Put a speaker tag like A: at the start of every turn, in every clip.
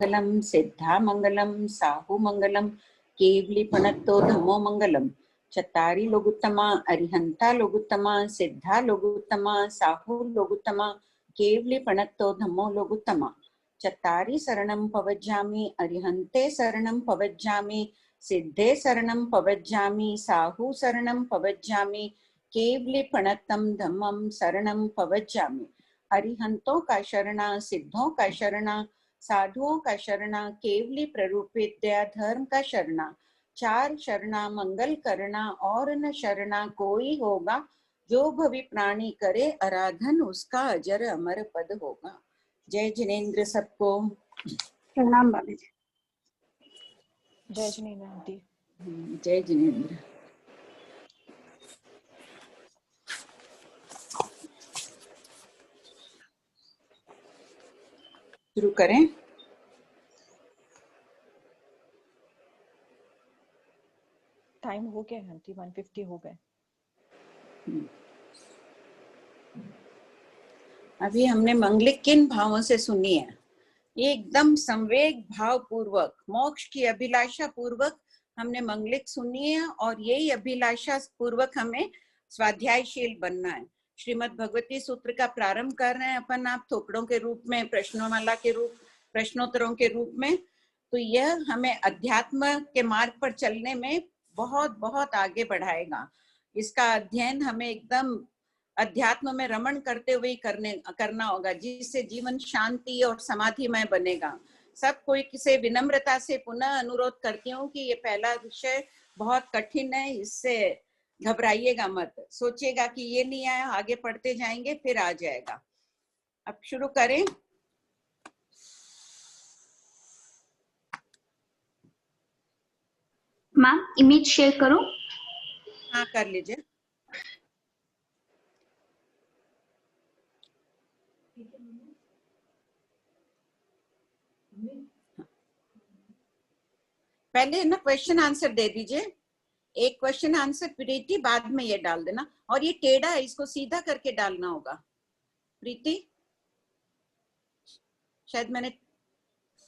A: मंगलम सिद्धामंगलम साहुमंगलम केवलीपणत्तो धम्मो मंगलम चत्तारि लोगुत्तमा अरिहंता लोगुत्तमा सिद्धा लोगुत्तमा साहु लोगुत्तमा केवलीपणत्तो धम्मो लोगुत्तमा चत्तारि शरणं पवज्जामि अरिहन्ते शरणं पवज्जामि सिद्धे शरणं पवज्जामि साहु शरणं पवज्जामि केवलीपणत्तं धम्मं शरणं पवज्जामि। अरिहंतों का शरणा, सिद्धों का शरणा, साधुओं का शरणा, केवली प्ररूपित्या धर्म का शरणा, चार शरणा मंगल करना और न शरणा कोई होगा। जो भवि प्राणी करे आराधन उसका अजर अमर पद होगा। जय जिनेन्द्र सबको।
B: प्रणाम बाबी जी।
C: जय जिनेन्द्र आंटी।
A: जय जिनेन्द्र। शुरू करें।
C: टाइम हो गया आंटी, 150 हो गए।
A: अभी हमने मंगलिक किन भावों से सुनी है? ये एकदम संवेग भाव पूर्वक, मोक्ष की अभिलाषा पूर्वक हमने मंगलिक सुनी है और यही अभिलाषा पूर्वक हमें स्वाध्यायशील बनना है। श्रीमद् भगवती सूत्र का प्रारंभ कर रहे हैं अपन आप थोपड़ों के रूप में, प्रश्नोमाला के रूप, प्रश्नोत्तरों के रूप में। तो यह हमें अध्यात्म के मार्ग पर चलने में बहुत बहुत आगे बढ़ाएगा। इसका अध्ययन हमें एकदम अध्यात्म में रमण करते हुए करना होगा, जिससे जीवन शांति और समाधिमय बनेगा। सब कोई किसी विनम्रता से पुनः अनुरोध करती हूँ कि ये पहला विषय बहुत कठिन है, इससे घबराइएगा मत। सोचिएगा कि ये नहीं आया, आगे पढ़ते जाएंगे फिर आ जाएगा। अब शुरू करें।
B: मैम इमेज शेयर करो।
A: हाँ कर लीजिए। पहले ना क्वेश्चन आंसर दे दीजिए। एक क्वेश्चन आंसर प्रीति, बाद में ये डाल देना। और ये टेढ़ा है, इसको सीधा करके डालना होगा। प्रीति शायद मैंने,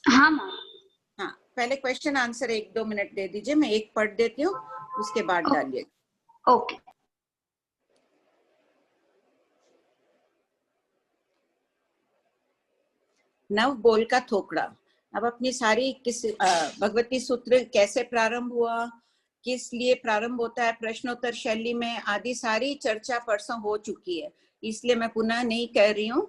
B: हाँ मैम।
A: हाँ पहले क्वेश्चन आंसर 1-2 मिनट दे दीजिए, मैं एक पढ़ देती हूँ, उसके बाद डालिए।
B: ओके।
A: नव बोल का थोकड़ा। अब अपनी सारी भगवती सूत्र कैसे प्रारंभ हुआ, किस लिए प्रारंभ होता है, प्रश्नोत्तर शैली में, आदि सारी चर्चा परसों हो चुकी है, इसलिए मैं पुनः नहीं कह रही हूँ।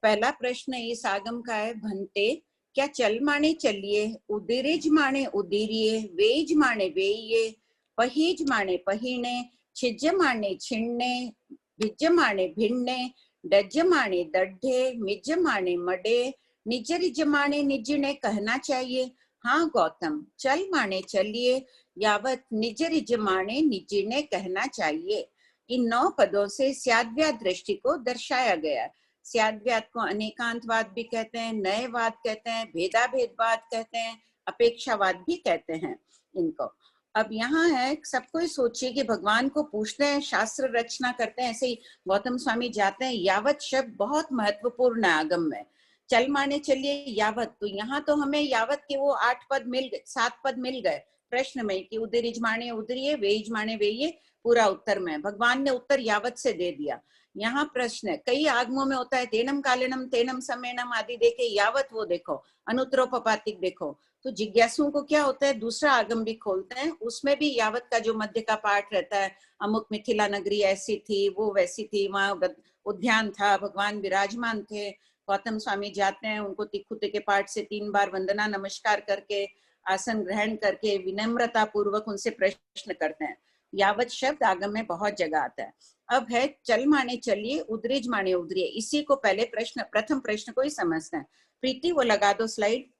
A: पहला प्रश्न इस आगम का है, भन्ते क्या चल माने चलिए, उदिरिज माने उदिरिये, वेज माने वेइये, पहीज माने पहीने, छिज माने छिन्ने, भिज माने भिन्ने, डज माने दड्ढे, मिज माने मडे, निज रिज माने निज ने कहना चाहिए। हाँ गौतम, चल माने चलिए, यावत निज रिज माने निज ने कहना चाहिए। इन 9 पदों से स्याद्व्याद दृष्टि को दर्शाया गया। स्याद्व्याद को अनेकांतवाद भी कहते हैं, नयवाद कहते हैं, भेदाभेदवाद कहते हैं, अपेक्षावाद भी कहते हैं इनको। अब यहाँ है, सबको सोचिए कि भगवान को पूछते हैं, शास्त्र रचना करते हैं, ऐसे ही गौतम स्वामी जाते हैं। यावत शब्द बहुत महत्वपूर्ण है आगम में। चल माने चलिए, यावत, तो यहाँ तो हमें यावत के वो 8 पद मिल गए, 7 पद मिल गए प्रश्न में कि उदिरिज माने उदिरिये, वेज माने वेइये, पूरा उत्तर में भगवान ने उत्तर यावत से दे दिया। यहाँ प्रश्न कई आगमों में होता है, तेनम कालेनम तेनम समेनम आदि देखे, यावत वो देखो, अनुत्तरोपपातिक देखो। तो जिज्ञासुओं को क्या होता है, दूसरा आगम भी खोलते हैं, उसमें भी यावत का जो मध्य का पाठ रहता है, अमुक मिथिला नगरी ऐसी थी, वो वैसी थी, वहां उद्यान था, भगवान विराजमान थे। गौतम स्वामी जाते हैं, उनको तिखुते के पाठ से 3 बार वंदना नमस्कार करके, आसन ग्रहण करके, विनम्रता पूर्वक उनसे प्रश्न करते हैं। यावत शब्द आगम में बहुत जगह आता है। अब है चल माने चलिए, उदरिज माने उदरिये। इसी को पहले प्रथम प्रश्न को ही समझते हैं। प्रीति वो लगा दो स्लाइड।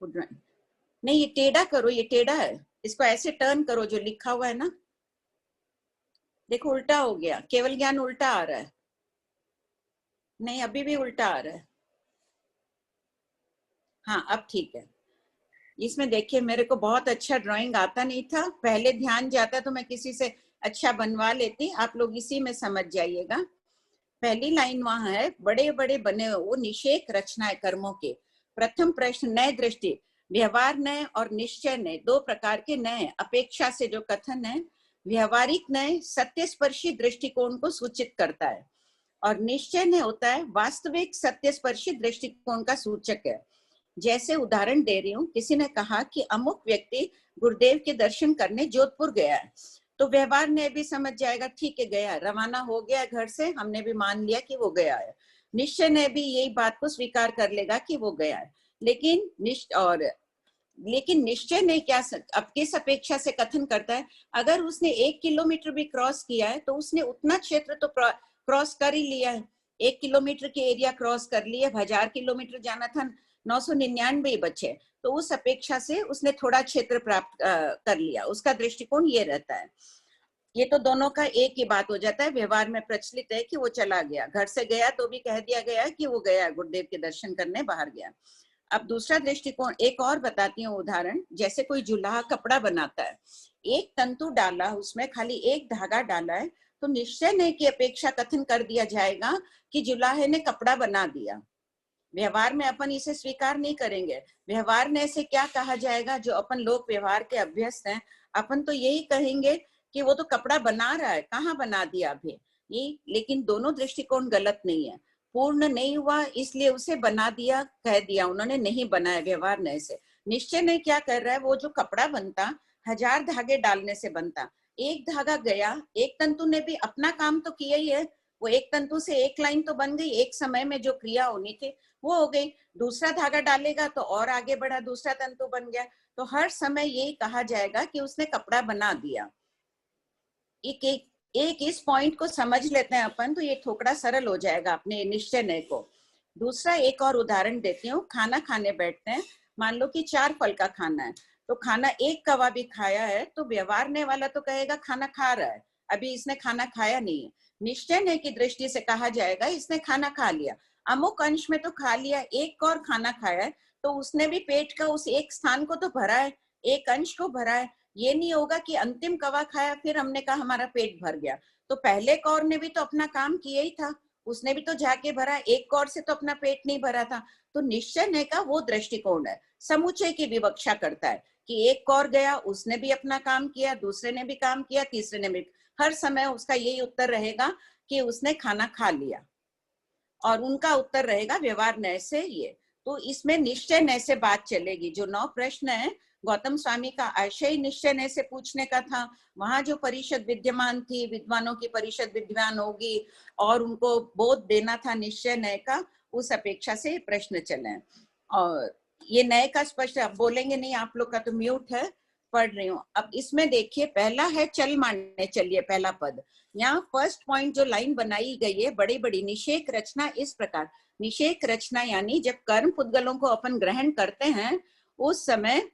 A: नहीं ये टेढ़ा करो, ये टेढ़ा है, इसको ऐसे टर्न करो जो लिखा हुआ है ना, देखो उल्टा हो गया, केवल ज्ञान उल्टा आ रहा है। नहीं अभी भी उल्टा आ रहा है। हाँ अब ठीक है। इसमें देखिए, मेरे को बहुत अच्छा ड्राइंग आता नहीं था, पहले ध्यान जाता तो मैं किसी से अच्छा बनवा लेती, आप लोग इसी में समझ जाइएगा। पहली लाइन वहां है, बड़े बड़े बने हुए वो निषेक रचनाएं कर्मों के। प्रथम प्रश्न, नए दृष्टि, व्यवहार नय और निश्चय नय, दो प्रकार के नय अपेक्षा से जो कथन है। व्यवहारिक नय सत्यस्पर्शी दृष्टिकोण को सूचित करता है और निश्चय नय होता है वास्तविक सत्यस्पर्शी दृष्टिकोण का सूचक है। जैसे उदाहरण दे रही हूँ, किसी ने कहा कि अमुक व्यक्ति गुरुदेव के दर्शन करने जोधपुर गया है, तो व्यवहार ने भी समझ जाएगा ठीक है गया, रवाना हो गया घर से, हमने भी मान लिया कि वो गया है। निश्चय ने भी यही बात को स्वीकार कर लेगा कि वो गया है। लेकिन निश्चय ने क्या अब किस अपेक्षा से कथन करता है, अगर उसने 1 किलोमीटर भी क्रॉस किया है तो उसने उतना क्षेत्र तो क्रॉस कर ही लिया है। 1 किलोमीटर के एरिया क्रॉस कर लिया, 1000 किलोमीटर जाना था, 999 बचे, तो उस अपेक्षा से उसने थोड़ा क्षेत्र प्राप्त कर लिया। उसका दृष्टिकोण ये रहता है। ये तो दोनों का एक ही बात हो जाता है। व्यवहार में प्रचलित है कि वो चला गया, घर से गया तो भी कह दिया गया कि वो गया गुरुदेव के दर्शन करने बाहर गया। अब दूसरा दृष्टिकोण एक और बताती हूँ उदाहरण। जैसे कोई जुलाहा कपड़ा बनाता है, एक तंतु डाला, उसमें खाली एक धागा डाला है, तो निश्चय नहीं की अपेक्षा कथन कर दिया जाएगा कि जुलाहे ने कपड़ा बना दिया। व्यवहार में अपन इसे स्वीकार नहीं करेंगे। व्यवहार ने से क्या कहा जाएगा, जो अपन लोग व्यवहार के अभ्यस्त हैं, अपन तो यही कहेंगे कि वो तो कपड़ा बना रहा है, कहाँ बना दिया अभी ये। लेकिन दोनों दृष्टिकोण गलत नहीं है। पूर्ण नहीं हुआ इसलिए उसे बना दिया, कह दिया उन्होंने, नहीं बनाया व्यवहार ने से। निश्चय नहीं क्या कर रहा है, वो जो कपड़ा बनता 1000 धागे डालने से बनता, एक धागा गया, एक तंतु ने भी अपना काम तो किया ही है। वो एक तंतु से एक लाइन तो बन गई, एक समय में जो क्रिया होनी थी वो हो गई। दूसरा धागा डालेगा तो और आगे बढ़ा, दूसरा तंतु बन गया। तो हर समय यही कहा जाएगा कि उसने कपड़ा बना दिया। एक इस पॉइंट को समझ लेते हैं अपन तो ये थोड़ा सरल हो जाएगा अपने निश्चय नय को। दूसरा एक और उदाहरण देती हूँ। खाना खाने बैठते हैं, मान लो कि 4 फल का खाना है, तो खाना एक कवा भी खाया है तो व्यवहारने वाला तो कहेगा खाना खा रहा है, अभी इसने खाना खाया नहीं है। निश्चय नय की दृष्टि से कहा जाएगा इसने खाना खा लिया, अमुक अंश में तो खा लिया, एक और खाना खाया है तो उसने भी पेट का उस एक स्थान को तो भरा है, एक अंश को भरा है। ये नहीं होगा कि अंतिम कवा खाया फिर हमने कहा हमारा पेट भर गया। तो पहले कौर ने भी तो अपना काम किया ही था, उसने भी तो जाके भरा, एक कौर से तो अपना पेट नहीं भरा था। तो निश्चय ने का वो दृष्टिकोण है, समुच्चय की विवक्षा करता है कि एक कौर गया, उसने भी अपना काम किया, दूसरे ने भी काम किया, तीसरे ने भी। हर समय उसका यही उत्तर रहेगा कि उसने खाना खा लिया, और उनका उत्तर रहेगा व्यवहार नय से ये। तो इसमें निश्चय नय से बात चलेगी। जो 9 प्रश्न है, गौतम स्वामी का आशय निश्चय नय से पूछने का था। वहां जो परिषद विद्यमान थी, विद्वानों की परिषद विद्वान होगी और उनको बोध देना था निश्चय नय का, उस अपेक्षा से प्रश्न चले। और ये नय का स्पष्ट बोलेंगे नहीं, आप लोग का तो म्यूट है, पढ़ रही हूँ। अब इसमें देखिए, पहला है चल मानने चलिए, पहला पद। यहाँ फर्स्ट पॉइंट जो लाइन बनाई गई है, बड़ी बड़ी निषेक रचना इस प्रकार। निषेक रचना यानी जब कर्म पुद्गलों को अपन ग्रहण करते हैं, उस समय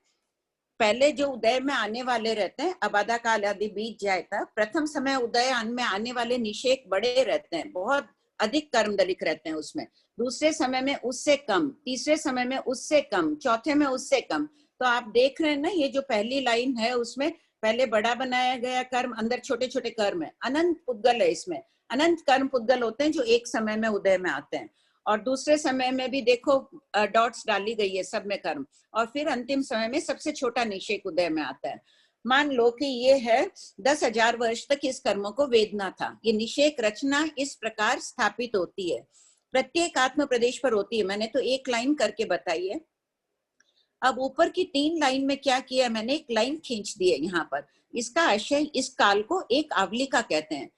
A: पहले जो उदय में आने वाले रहते हैं, अबाधा काल आदि बीत जाए तक, प्रथम समय उदय में आने वाले निषेक बड़े रहते हैं, बहुत अधिक कर्म दलिक रहते हैं उसमें। दूसरे समय में उससे कम, तीसरे समय में उससे कम, चौथे में उससे कम। तो आप देख रहे हैं ना, ये जो पहली लाइन है उसमें पहले बड़ा बनाया गया कर्म, अंदर छोटे छोटे कर्म है, अनंत पुद्गल है इसमें, अनंत कर्म पुद्गल होते हैं जो एक समय में उदय में आते हैं। और दूसरे समय में भी देखो डॉट्स डाली गई है सब में कर्म, और फिर अंतिम समय में सबसे छोटा निषेक उदय में आता है। मान लो कि ये है 10,000 वर्ष तक इस कर्मों को वेदना था। ये निषेक रचना इस प्रकार स्थापित होती है, प्रत्येक आत्म प्रदेश पर होती है। मैंने तो एक लाइन करके बताई है। अब ऊपर की 3 लाइन में क्या किया, मैंने एक लाइन खींच दी है यहाँ पर। इसका आशय, इस काल को एक आवलिका कहते हैं।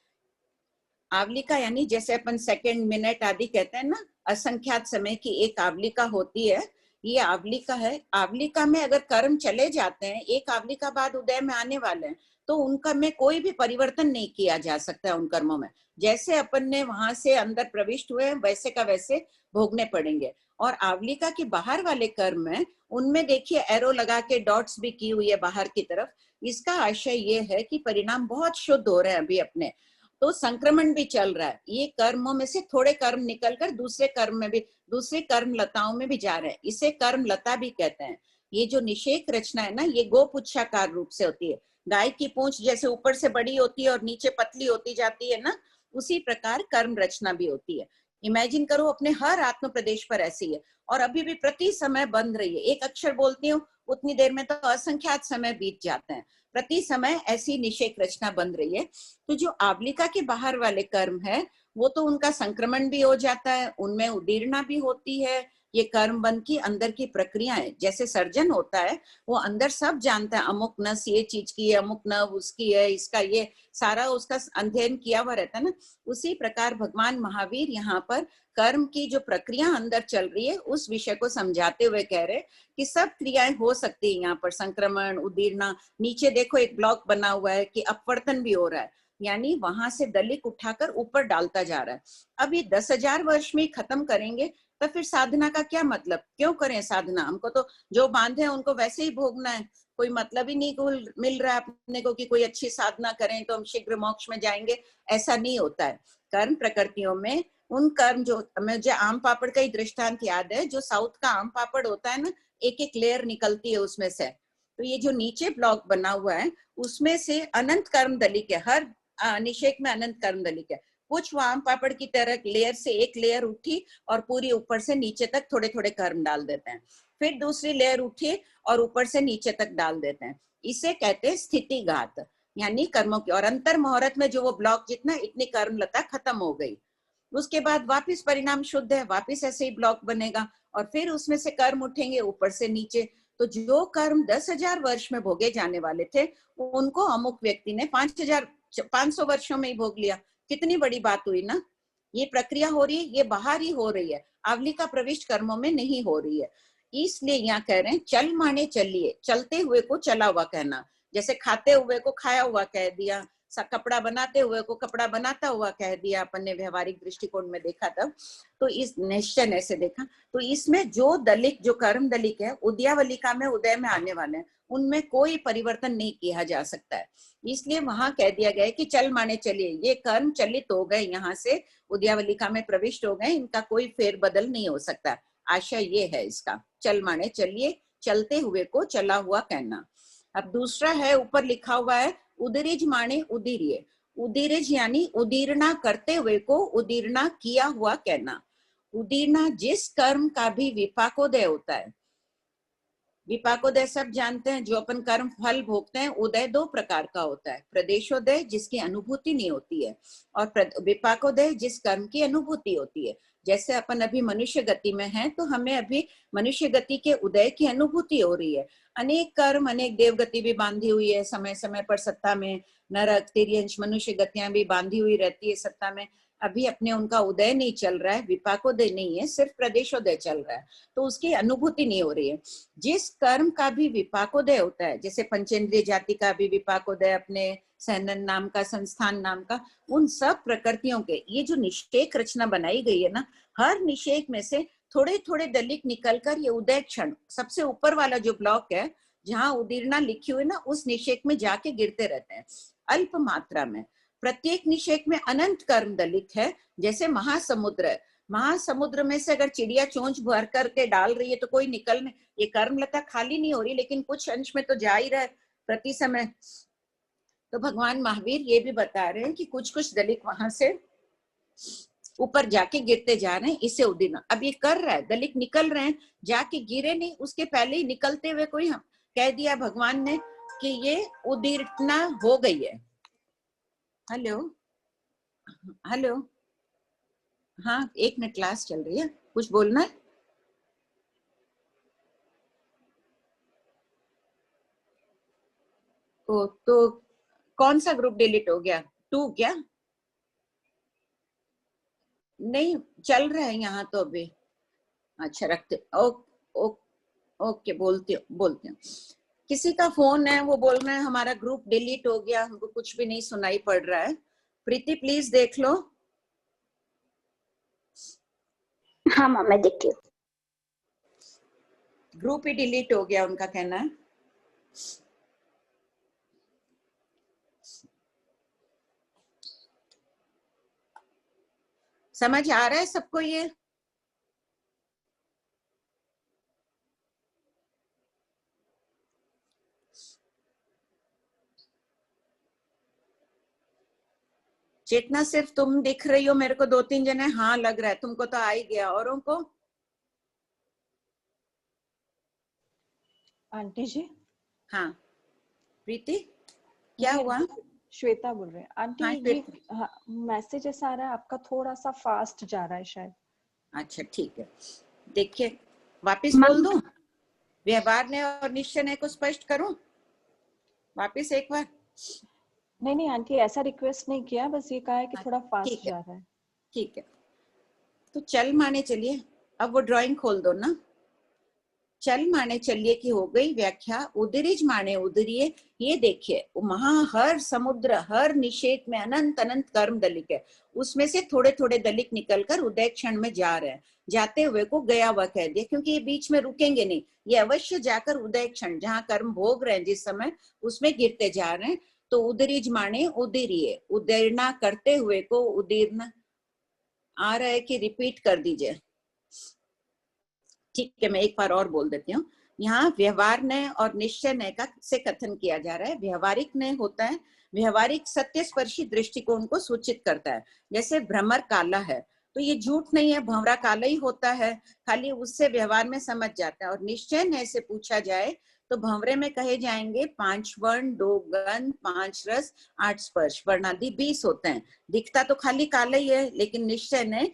A: आवलिका यानी जैसे अपन सेकंड, मिनट आदि कहते हैं ना, असंख्यात समय की एक आवलिका होती है, ये आवलिका है। आवलिका में अगर कर्म चले जाते हैं, एक आवलिका बाद उदय में आने वाले हैं, तो उनका में कोई भी परिवर्तन नहीं किया जा सकता उन कर्मों में। जैसे अपन ने वहां से अंदर प्रविष्ट हुए वैसे का वैसे भोगने पड़ेंगे। और आवलिका के बाहर वाले कर्म है, उनमें देखिए एरो लगा के डॉट्स भी की हुई है बाहर की तरफ। इसका आशय ये है कि परिणाम बहुत शुद्ध हो रहे हैं अभी अपने, तो संक्रमण भी चल रहा है। ये कर्मों में से थोड़े कर्म निकलकर दूसरे कर्म में भी, दूसरे कर्म लताओं में भी जा रहे हैं। इसे कर्म लता भी कहते हैं। ये जो निषेक रचना है ना, ये गोपुच्छाकार रूप से होती है। गाय की पूंछ जैसे ऊपर से बड़ी होती है और नीचे पतली होती जाती है ना, उसी प्रकार कर्म रचना भी होती है। इमेजिन करो अपने हर आत्म प्रदेश पर ऐसी है, और अभी भी प्रति समय बन रही है। एक अक्षर बोलती हूँ उतनी देर में तो असंख्यात समय बीत जाते हैं। प्रति समय ऐसी निषेक रचना बन रही है। तो जो आवलिका के बाहर वाले कर्म है वो तो उनका संक्रमण भी हो जाता है, उनमें उदीर्णा भी होती है। ये कर्म बंध की अंदर की प्रक्रियाएं, जैसे सर्जन होता है वो अंदर सब जानता है, अमुक नस ये चीज की है, अमुक नव उसकी है, इसका ये सारा उसका अध्ययन किया हुआ रहता है ना। उसी प्रकार भगवान महावीर यहाँ पर कर्म की जो प्रक्रिया अंदर चल रही है उस विषय को समझाते हुए कह रहे कि सब क्रियाएं हो सकती है यहाँ पर, संक्रमण, उदीर्णा। नीचे देखो एक ब्लॉक बना हुआ है कि अपवर्तन भी हो रहा है, यानी वहां से दलिक उठाकर ऊपर डालता जा रहा है। अब ये 10,000 वर्ष में खत्म करेंगे तो फिर साधना का क्या मतलब? क्यों करें साधना? हमको तो जो बांधे हैं उनको वैसे ही भोगना है, कोई मतलब ही नहीं मिल रहा है अपने को कि कोई अच्छी साधना करें तो हम शीघ्र मोक्ष में जाएंगे। ऐसा नहीं होता है। कर्म प्रकृतियों में उन कर्म जो, मुझे आम पापड़ का ही दृष्टांत याद है, जो साउथ का आम पापड़ होता है ना, एक एक लेयर निकलती है उसमें से। तो ये जो नीचे ब्लॉक बना हुआ है उसमें से अनंत कर्म दलिक है, हर निषेक में अनंत कर्म दलिक है। कुछ वो आम पापड़ की तरह लेयर से एक लेयर उठी और पूरी ऊपर से नीचे तक थोड़े थोड़े कर्म डाल देते हैं, फिर दूसरी लेयर उठी और ऊपर से नीचे तक डाल देते हैं। इसे कहते हैं स्थितिघात, यानी कर्मों की। और अंतर मुहूर्त में जो वो ब्लॉक जितना इतनी कर्मलता खत्म हो गई, उसके बाद वापिस परिणाम शुद्ध है, वापिस ऐसे ही ब्लॉक बनेगा और फिर उसमें से कर्म उठेंगे ऊपर से नीचे। तो जो कर्म 10,000 वर्ष में भोगे जाने वाले थे उनको अमुक व्यक्ति ने 5,500 वर्षों में ही भोग लिया। कितनी बड़ी बात हुई ना। ये प्रक्रिया हो रही है, ये बाहर ही हो रही है, आवलिका प्रविष्ट कर्मों में नहीं हो रही है। इसलिए यहाँ कह रहे हैं चल माने चलिए, चलते हुए को चला हुआ कहना। जैसे खाते हुए को खाया हुआ कह दिया, कपड़ा बनाते हुए को कपड़ा बनाता हुआ कह दिया, अपन ने व्यवहारिक दृष्टिकोण में देखा तब। तो इस निश्चय से देखा, तो इसमें जो दलिक, जो कर्म दलिक है, उद्यावलिका में उदय में आने वाले हैं, उनमें कोई परिवर्तन नहीं किया जा सकता है। इसलिए वहां कह दिया गया है कि चल माने चलिए, ये कर्म चलित हो गए, यहाँ से उद्यावलिका में प्रविष्ट हो गए, इनका कोई फेरबदल नहीं हो सकता। आशय ये है इसका, चल माने चलिए, चलते हुए को चला हुआ कहना। अब दूसरा है, ऊपर लिखा हुआ है उदरिज माने उदीर्य। उदीरिज यानी उदीर्णा करते हुए को उदीर्णा किया हुआ कहना। उदीर्णा जिस कर्म का भी विपाकोदय होता है। विपाकोदय सब जानते हैं, जो अपन कर्म फल भोगते हैं। उदय दो प्रकार का होता है, प्रदेशोदय जिसकी अनुभूति नहीं होती है, और विपाकोदय जिस कर्म की अनुभूति होती है। जैसे अपन अभी मनुष्य गति में हैं तो हमें अभी मनुष्य गति के उदय की अनुभूति हो रही है। अनेक कर्म, अनेक देव गति भी बांधी हुई है समय समय पर सत्ता में, नरक, तिर्यंश, मनुष्य गतियां भी बांधी हुई रहती है सत्ता में। अभी अपने उनका उदय नहीं चल रहा है, विपाकोदय नहीं है, सिर्फ प्रदेशोदय चल रहा है, तो उसकी अनुभूति नहीं हो रही है। जिस कर्म का भी विपाकोदय होता है, जैसे पंचेंद्रिय जाति का भी विपाकोदय, अपने सहनन नाम का, संस्थान नाम का, उन सब प्रकृतियों के ये जो निषेक रचना बनाई गई है ना, हर निषेक में से थोड़े थोड़े दलिक निकलकर ये उदय क्षण, सबसे ऊपर वाला जो ब्लॉक है जहां उदीर्णा लिखी हुई ना, उस निषेक में जाके गिरते रहते हैं अल्प मात्रा में। प्रत्येक निषेक में अनंत कर्म दलित है, जैसे महासमुद्र है। महासमुद्र में से अगर चिड़िया चोंच भर करके डाल रही है तो कोई निकल नहीं, ये कर्मलता खाली नहीं हो रही, लेकिन कुछ अंश में तो जा ही रहा है प्रति समय। तो भगवान महावीर ये भी बता रहे हैं कि कुछ कुछ दलित वहां से ऊपर जाके गिरते जा रहे हैं, इसे उदीर्णा। अब ये कर रहा है, दलित निकल रहे हैं, जाके गिरे नहीं, उसके पहले ही निकलते हुए कोई हम कह दिया भगवान ने कि ये उदीर्णा हो गई है। हेलो हेलो, हाँ एक मिनट, क्लास चल रही है, कुछ बोलना है? तो कौन सा ग्रुप डिलीट हो गया? 2 क्या? नहीं चल रहा है यहाँ तो अभी। अच्छा रखते, ओके, बोलती हूँ। किसी का फोन है, वो बोल रहे हैं हमारा ग्रुप डिलीट हो गया, हमको कुछ भी नहीं सुनाई पड़ रहा है। प्रीति प्लीज देख लो।
B: हाँ माँ, मैं देखती हूँ।
A: ग्रुप ही डिलीट हो गया, उनका कहना है। समझ आ रहा है सबको ये? चेतना सिर्फ तुम दिख रही हो मेरे को, 2-3 जने हाँ लग रहा है, तुमको तो आ ही गया, औरों को?
C: आंटी जी।
A: हाँ प्रीति, क्या हुआ?
C: श्वेता बोल रहे हैं आंटी।
A: हाँ
C: ये मैसेज ऐसा आ रहा है आपका थोड़ा सा फास्ट जा रहा है शायद।
A: अच्छा ठीक है, देखिए वापिस बोल दूं? व्यवहार ने और निश्चय ने को स्पष्ट करूं वापिस एक बार?
C: नहीं आंटी, ऐसा रिक्वेस्ट नहीं किया, बस ये कहा है कि थोड़ा फास्ट जा रहा है।
A: ठीक है, तो चल माने चलिए, अब वो ड्राइंग खोल दो ना। चल माने चलिए की हो गई व्याख्या। उदरिज माने उदरिये, ये देखिए वहां हर समुद्र, हर निषेध में अनंत अनंत कर्म दलिक है, उसमें से थोड़े थोड़े दलिक निकलकर उदय क्षण में जा रहे हैं। जाते हुए को गया हुआ कह दिया, क्योंकि ये बीच में रुकेंगे नहीं, ये अवश्य जाकर उदय क्षण जहाँ कर्म भोग रहे हैं जिस समय, उसमें गिरते जा रहे हैं। तो उदरिज माने उदरिये, उदीर्णा करते हुए को उदीर्ण आ रहा है कि रिपीट कर दीजिए? ठीक है, मैं एक बार और बोल देती हूँ। यहाँ व्यवहार नय और निश्चय नय का से कथन किया जा रहा है। व्यवहारिक नय होता है, व्यवहारिक सत्य स्पर्शी दृष्टिकोण को सूचित करता है। जैसे भ्रमर काला है तो ये झूठ नहीं है, भंवरा काला ही होता है, खाली उससे व्यवहार में समझ जाता है। और निश्चय नय से पूछा जाए तो भंवरे में कहे जाएंगे 5 वर्ण, 2 गंध, 5 रस, 8 स्पर्श, वर्णादि 20 होते हैं। दिखता तो खाली काला ही है, लेकिन निश्चय नय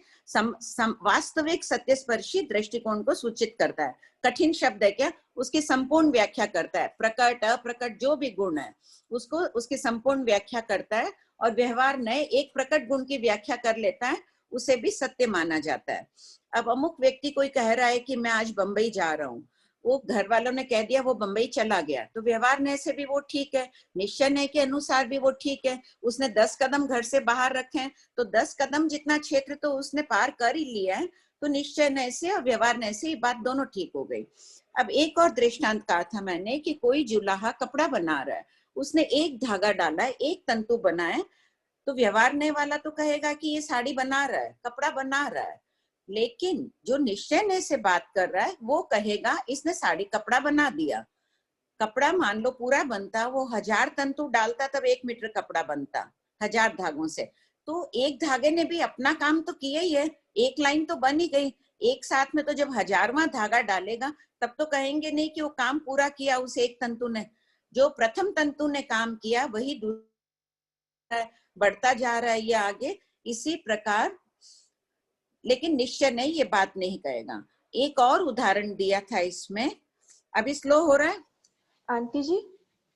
A: वास्तविक सत्यस्पर्शी दृष्टिकोण को सूचित करता है। कठिन शब्द है क्या, उसकी संपूर्ण व्याख्या करता है। प्रकट अप्रकट जो भी गुण है उसको, उसकी संपूर्ण व्याख्या करता है। और व्यवहार नय एक प्रकट गुण की व्याख्या कर लेता है, उसे भी सत्य माना जाता है। अब अमुक व्यक्ति कोई कह रहा है कि मैं आज बंबई जा रहा हूँ, वो घर वालों ने कह दिया वो बंबई चला गया, तो व्यवहार नय से भी वो ठीक है, निश्चय नय के अनुसार भी वो ठीक है। उसने 10 कदम घर से बाहर रखे हैं, तो 10 कदम जितना क्षेत्र तो उसने पार कर ही लिया है, तो निश्चय नय से और व्यवहार नय से ये बात दोनों ठीक हो गई। अब एक और दृष्टांत कहा था मैंने कि कोई जुलाहा कपड़ा बना रहा है, उसने एक धागा डाला है, एक तंतु बनाए, तो व्यवहार नय वाला तो कहेगा कि ये साड़ी बना रहा है, कपड़ा बना रहा है। लेकिन जो निश्चय नय से बात कर रहा है वो कहेगा इसने साड़ी कपड़ा बना दिया। कपड़ा मान लो पूरा बनता, वो 1000 तंतु डालता तब 1 मीटर कपड़ा बनता 1000 धागों से, तो एक धागे ने भी अपना काम तो किया ही है, एक लाइन तो बन ही गई। एक साथ में तो जब 1000वां धागा डालेगा तब तो कहेंगे नहीं कि वो काम पूरा किया उस एक तंतु ने। जो प्रथम तंतु ने काम किया वही बढ़ता जा रहा है ये आगे, इसी प्रकार। लेकिन निश्चय नहीं ये बात नहीं कहेगा। एक और उदाहरण दिया था इसमें, अभी स्लो हो रहा है
C: आंटी जी।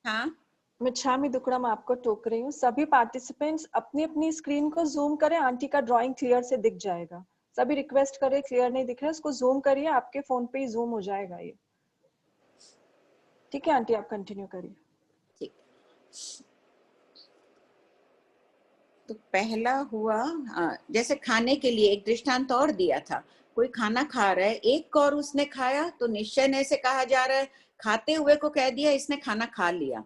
A: हाँ
C: मैं छामी दुकड़ा में आपको टोक रही हूँ। सभी पार्टिसिपेंट्स अपनी अपनी स्क्रीन को जूम करें, आंटी का ड्राइंग क्लियर से दिख जाएगा। सभी रिक्वेस्ट करें, क्लियर नहीं दिख रहा है उसको जूम करिए, आपके फोन पे ही जूम हो जाएगा ये। ठीक है आंटी, आप कंटिन्यू करिए।
A: ठीक। तो पहला हुआ जैसे खाने के लिए एक दृष्टांत और दिया था। कोई खाना खा रहा है, एक कौर उसने खाया तो निश्चय नय से कहा जा रहा है, खाते हुए को कह दिया इसने खाना खा लिया।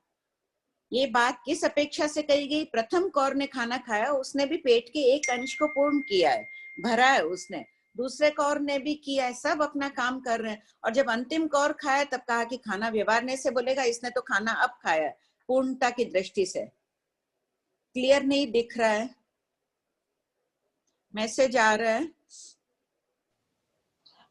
A: ये बात किस अपेक्षा से कही गई? प्रथम कौर ने खाना खाया, उसने भी पेट के एक अंश को पूर्ण किया है, भरा है उसने। दूसरे कौर ने भी किया है, सब अपना काम कर रहे हैं। और जब अंतिम कौर खाया तब कहा कि खाना व्यवहार ने से बोलेगा इसने तो खाना अब खाया है, पूर्णता की दृष्टि से। क्लियर नहीं दिख रहा है? मैसेज आ रहा है?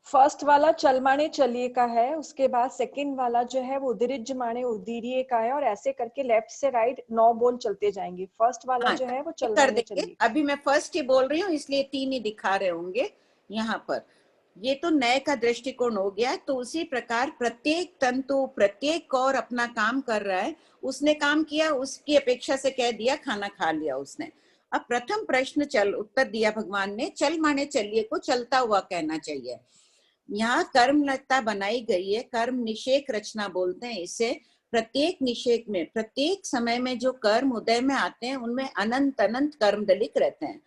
C: फर्स्ट वाला चल माने चलिए का है, उसके बाद सेकंड वाला जो है वो उदरिज माने उदीरिये का है, और ऐसे करके लेफ्ट से राइट 9 बोल चलते जाएंगे। फर्स्ट वाला जो है वो चल माने चलिए।
A: अभी मैं फर्स्ट ही बोल रही हूँ इसलिए 3 ही दिखा रहे होंगे यहाँ पर। ये तो नए का दृष्टिकोण हो गया। तो उसी प्रकार प्रत्येक तंतु, प्रत्येक कौर अपना काम कर रहा है, उसने काम किया, उसकी अपेक्षा से कह दिया खाना खा लिया उसने। अब प्रथम प्रश्न चल उत्तर दिया भगवान ने, चल माने चलिए को चलता हुआ कहना चाहिए। यहाँ कर्मलता बनाई गई है, कर्म निषेक रचना बोलते हैं इसे। प्रत्येक निषेक में, प्रत्येक समय में जो कर्म उदय में आते हैं उनमें अनंत अनंत कर्म दलित रहते हैं।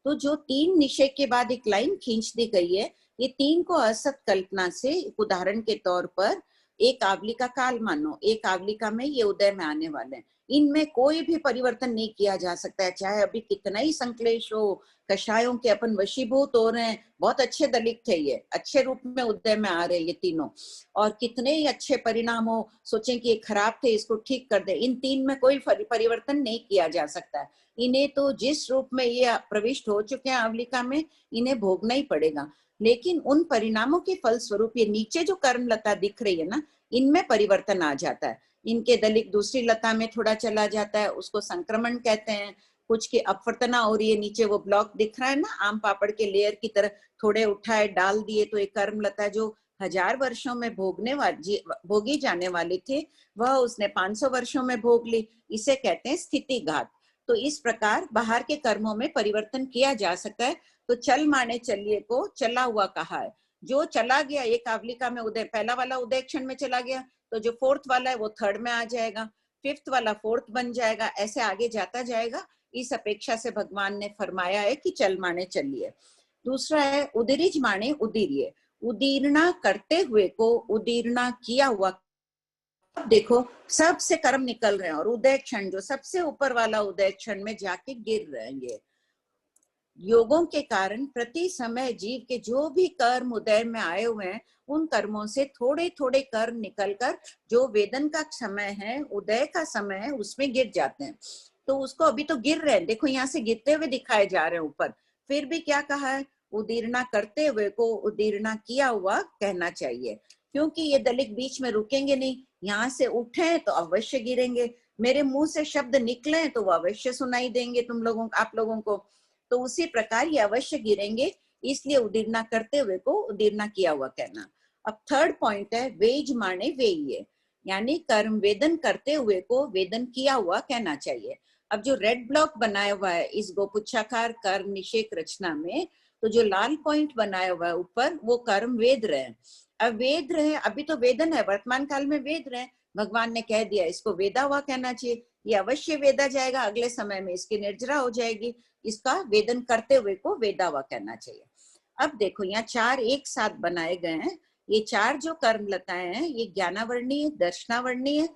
A: तो जो 3 निषेक के बाद एक लाइन खींच दी गई है, ये 3 को असत कल्पना से उदाहरण के तौर पर एक आवलिका काल मानो, एक आवलिका में ये उदय में आने वाले हैं। इनमें कोई भी परिवर्तन नहीं किया जा सकता है, चाहे अभी कितना ही संक्लेश हो, कषायों के अपन वशीभूत हो रहे हैं। बहुत अच्छे दलित थे, ये अच्छे रूप में उदय में आ रहे हैं ये तीनों, और कितने ही अच्छे परिणाम हो, सोचें कि ये खराब थे इसको ठीक कर दे, इन तीन में कोई परिवर्तन नहीं किया जा सकता है। इन्हें तो जिस रूप में ये प्रविष्ट हो चुके हैं आवलिका में, इन्हें भोगना ही पड़ेगा। लेकिन उन परिणामों के फलस्वरूप ये नीचे जो कर्म लता दिख रही है ना, इनमें परिवर्तन आ जाता है। इनके दलित दूसरी लता में थोड़ा चला जाता है, उसको संक्रमण कहते हैं। कुछ की अपवर्तना हो रही है, नीचे वो ब्लॉक दिख रहा है ना, आम पापड़ के लेयर की तरह, थोड़े उठाए डाल दिए तो एक कर्म लता जो 1000 वर्षों में भोगी जाने वाली थी, वह उसने 500 वर्षों में भोग ली। इसे कहते हैं स्थिति घात। तो इस प्रकार बाहर के कर्मों में परिवर्तन किया जा सकता है। तो चल माने चलिए को चला हुआ कहा है। जो चला गया एक आवलिका में उदय, पहला वाला उदय क्षण में चला गया, तो जो फोर्थ वाला है वो थर्ड में आ जाएगा, फिफ्थ वाला फोर्थ बन जाएगा, ऐसे आगे जाता जाएगा। इस अपेक्षा से भगवान ने फरमाया है कि चल माने चलिए। दूसरा है उदीरिज माने उदीरिये, उदीर्णा करते हुए को उदीर्णा किया हुआ। देखो सबसे कर्म निकल रहे हैं और उदय क्षण जो सबसे ऊपर वाला उदय क्षण में जाके गिर रहे हैं। ये योगों के कारण प्रति समय जीव के जो भी कर्म उदय में आए हुए हैं, उन कर्मों से थोड़े थोड़े कर्म निकलकर जो वेदन का समय है, उदय का समय है, उसमें गिर जाते हैं। तो उसको अभी तो गिर रहे हैं, देखो यहाँ से गिरते हुए दिखाए जा रहे हैं ऊपर। फिर भी क्या कहा है, उदीर्णा करते हुए को उदीर्णा किया हुआ कहना चाहिए, क्योंकि ये दलित बीच में रुकेंगे नहीं। यहाँ से उठे तो अवश्य गिरेंगे, मेरे मुंह से शब्द निकले तो वो अवश्य सुनाई देंगे तुम लोगों, आप लोगों को। तो उसी प्रकार ये अवश्य गिरेंगे, इसलिए उदीर्णा करते हुए को उदीर्णा किया हुआ कहना। अब थर्ड पॉइंट है वेज माने वेये, यानी कर्म वेदन करते हुए को वेदन किया हुआ कहना चाहिए। अब जो रेड ब्लॉक बनाया हुआ है इस गोपुच्छाकार कर्म निषेक रचना में, तो जो लाल पॉइंट बनाया हुआ है ऊपर, वो कर्म वेद रहे। अब वेद रहे, अभी तो वेदन है, वर्तमान काल में वेद रहे, भगवान ने कह दिया इसको वेदा हुआ कहना चाहिए। ये अवश्य वेदा जाएगा, अगले समय में इसकी निर्जरा हो जाएगी, इसका वेदन करते हुए को वेदा हुआ कहना चाहिए। अब देखो यहाँ चार एक साथ बनाए गए हैं। ये चार जो कर्म लताएं हैं, ये ज्ञानावर्णीय, दर्शनावर्णीय,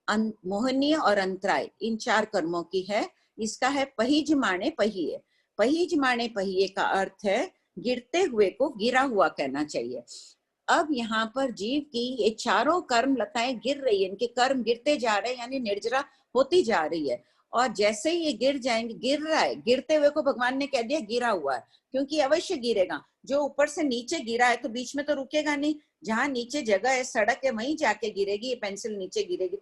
A: मोहनीय और अंतराय, इन चार कर्मों की है। इसका है पहिज माने पहिए। पहिज माने पहिए का अर्थ है गिरते हुए को गिरा हुआ कहना चाहिए। अब यहाँ पर जीव की ये चारों कर्म लताएं गिर रही है, इनके कर्म गिरते जा रहे हैं, यानी निर्जरा होती जा रही है। और जैसे ही ये गिर जाएंगे, गिर रहा है, गिरते हुए को भगवान ने कह दिया गिरा हुआ है, क्योंकि अवश्य गिरेगा। जो ऊपर से नीचे गिरा है तो बीच में तो रुकेगा नहीं, जहां नीचे जगह है, सड़क है, वहीं जाके गिरेगी, ये पेंसिल नीचे गिरेगी।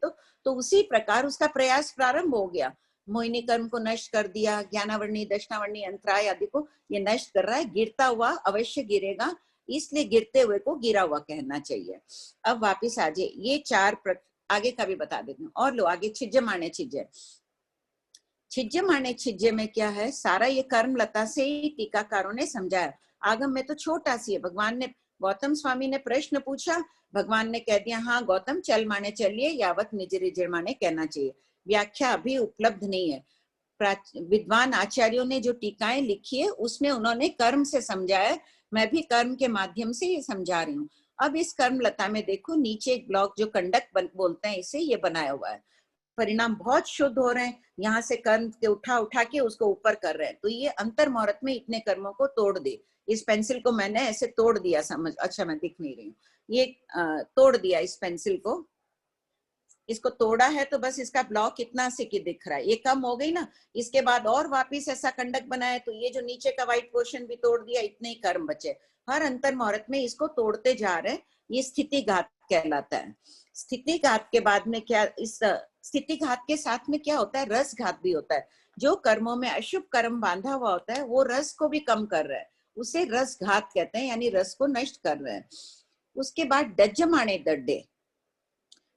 A: तो उसी प्रकार उसका प्रयास प्रारंभ हो गया। मोहिनी कर्म को नष्ट कर दिया, ज्ञानावर्णी, दर्शनावर्णी, अंतराय आदि को ये नष्ट कर रहा है, गिरता हुआ अवश्य गिरेगा, इसलिए गिरते हुए को गिरा हुआ कहना चाहिए। अब वापिस आ जाए, ये चार आगे का भी बता देती हूँ। और लो आगे छिज्जे माने छिज्जे। छिज्जे माने छिज्जे में क्या है, सारा ये कर्म लता से ही टीकाकारों ने समझाया। आगम में तो छोटा सी है, भगवान ने, गौतम स्वामी ने प्रश्न पूछा, भगवान ने कह दिया हाँ गौतम चल माने चलिए, यावत निज रिजर माने कहना चाहिए। व्याख्या अभी उपलब्ध नहीं है। विद्वान आचार्यों ने जो टीकाएं लिखी है उसमें उन्होंने कर्म से समझाया, मैं भी कर्म के माध्यम से ये समझा रही हूँ। अब इस कर्म लता में देखो नीचे एक ब्लॉक जो कंडक बोलते हैं, इसे ये बनाया हुआ है। परिणाम बहुत शुद्ध हो रहे हैं, यहाँ से कर्म के उठा के उसको ऊपर कर रहे हैं। तो ये अंतर मुहूर्त में इतने कर्मों को तोड़ दे। इस पेंसिल को मैंने ऐसे तोड़ दिया, समझ, अच्छा मैं दिख नहीं रही हूँ, ये तोड़ दिया इस पेंसिल को, इसको तोड़ा है तो बस इसका ब्लॉक इतना से कि दिख रहा है, ये कम हो गई ना। इसके बाद और वापिस ऐसा कंडक बनाया तो ये जो नीचे का व्हाइट पोर्शन भी तोड़ दिया, इतने ही कर्म बचे। हर अंतर मुहूर्त में इसको तोड़ते जा रहे हैं, ये स्थिति घात कहलाता है। स्थिति घात के बाद में क्या, इस स्थिति घात के साथ में क्या होता है, रस घात भी होता है। जो कर्मों में अशुभ कर्म बांधा हुआ होता है वो रस को भी कम कर रहा है, उसे रस घात कहते हैं, यानी रस को नष्ट कर रहे हैं। उसके बाद डज्जमाणे दड्डे।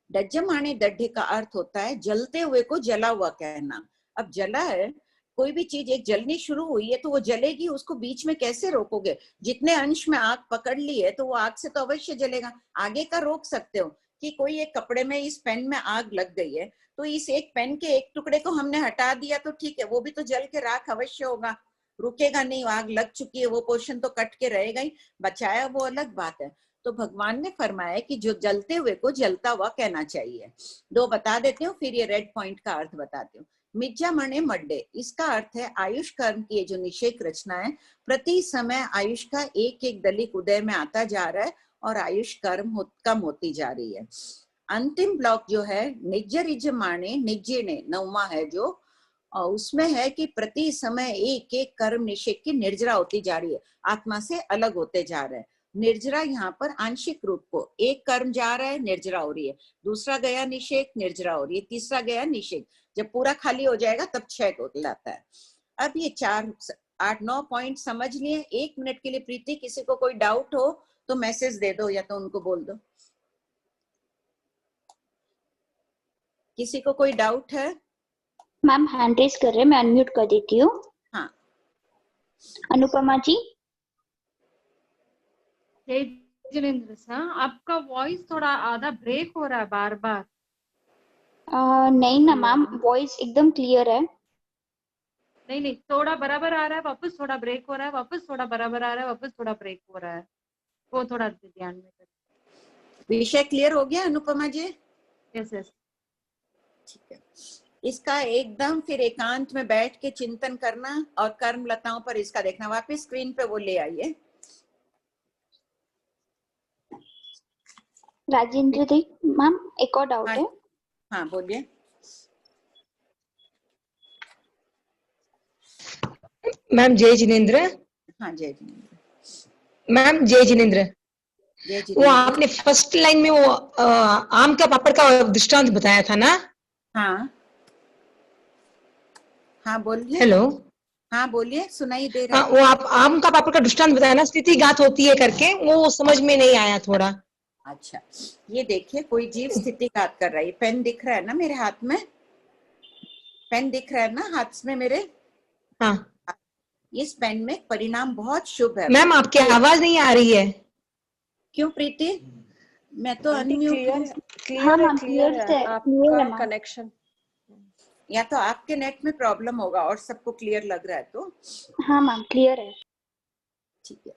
A: डज्जमाणे दड्डे का अर्थ होता है जलते हुए को जला हुआ कहना। अब जला है, कोई भी चीज एक जलनी शुरू हुई है तो वो जलेगी, उसको बीच में कैसे रोकोगे। जितने अंश में आग पकड़ ली है तो वो आग से तो अवश्य जलेगा। आगे का रोक सकते हो कि कोई एक कपड़े में, इस पेन में आग लग गई है तो इस एक पेन के एक टुकड़े को हमने हटा दिया तो ठीक है, वो भी तो जल के राख अवश्य होगा, रुकेगा नहीं, आग लग चुकी है, वो पोर्शन तो कट के रहेगा ही, बचाया वो अलग बात है। तो भगवान ने फरमाया कि जो जलते हुए को जलता हुआ कहना चाहिए। दो बता देती हूँ, फिर ये रेड पॉइंट का अर्थ बताती हूँ। मिज्जा मणे मड्डे, इसका अर्थ है आयुष कर्म की ये जो निषेक रचना है, प्रति समय आयुष का एक एक दलिक उदय में आता जा रहा है और आयुष कर्म कम होती जा रही है। अंतिम ब्लॉक जो है निज्ज रिज माणे निज्जे ने, नौवा है जो, और उसमें है कि प्रति समय एक एक कर्म निषेक की निर्जरा होती जा रही है, आत्मा से अलग होते जा रहे हैं। निर्जरा यहाँ पर आंशिक रूप को, एक कर्म जा रहा है निर्जरा हो रही है, दूसरा गया निषेक निर्जरा हो रही है, तीसरा गया निषेक, जब पूरा खाली हो जाएगा तब 6 को लाता है। अब ये 4 8 9 पॉइंट समझ लिए। 1 मिनट के लिए प्रीति, किसी को कोई डाउट हो तो मैसेज दे दो या तो उनको बोल दो। किसी को कोई डाउट है?
B: मैम हैंड रेज कर रहे हैं, मैं अनम्यूट कर देती हूँ।
A: हाँ
B: अनुपमा जी।
D: जय जिनेंद्र सर, आपका वॉइस थोड़ा आधा ब्रेक हो रहा है बार बार।
B: नहीं ना मैम, वॉइस एकदम क्लियर है।
D: नहीं, थोड़ा बराबर आ रहा है, वापस थोड़ा ब्रेक हो रहा है, वापस थोड़ा बराबर आ रहा है, वापस थोड़ा ब्रेक हो रहा है, वो थोड़ा ध्यान में रखिए।
A: विषय क्लियर हो गया अनुपमा जी?
D: यस यस,
A: ठीक है। इसका एकदम फिर एकांत में बैठ के चिंतन करना और कर्म लताओं पर इसका देखना। वापस स्क्रीन पे वो ले आइए।
B: राजेंद्र जी मैम, एक और डाउट है।
A: हाँ बोलिए।
E: मैम जय जिनेंद्र।
A: हाँ जय जिनेंद्र।
E: मैम जय जिनेंद्र, वो आपने फर्स्ट लाइन में वो आम का पापड़ का दृष्टांत बताया था ना?
A: हाँ हाँ बोलिए।
E: हेलो।
A: हाँ बोलिए, सुनाई दे रहा है।
E: वो आप आम का पापड़ का दृष्टांत बताया ना, स्थिति घात होती है करके, वो समझ में नहीं आया थोड़ा।
A: अच्छा, ये देखिए कोई जीव स्थिति घात कर रहा है। पेन दिख रहा है ना मेरे हाथ में? पेन दिख रहा है ना हाथ में मेरे?
E: हाँ।
A: इस पेन में परिणाम बहुत शुभ है।
E: मैम आपकी आवाज नहीं आ रही है।
A: क्यों प्रीति? मैं तो अनम्यूट हूँ।
C: क्लियर है आपका कनेक्शन।
A: या तो आपके नेट में प्रॉब्लम होगा और सबको क्लियर लग रहा है तो।
B: हाँ मैम क्लियर है।
A: ठीक है।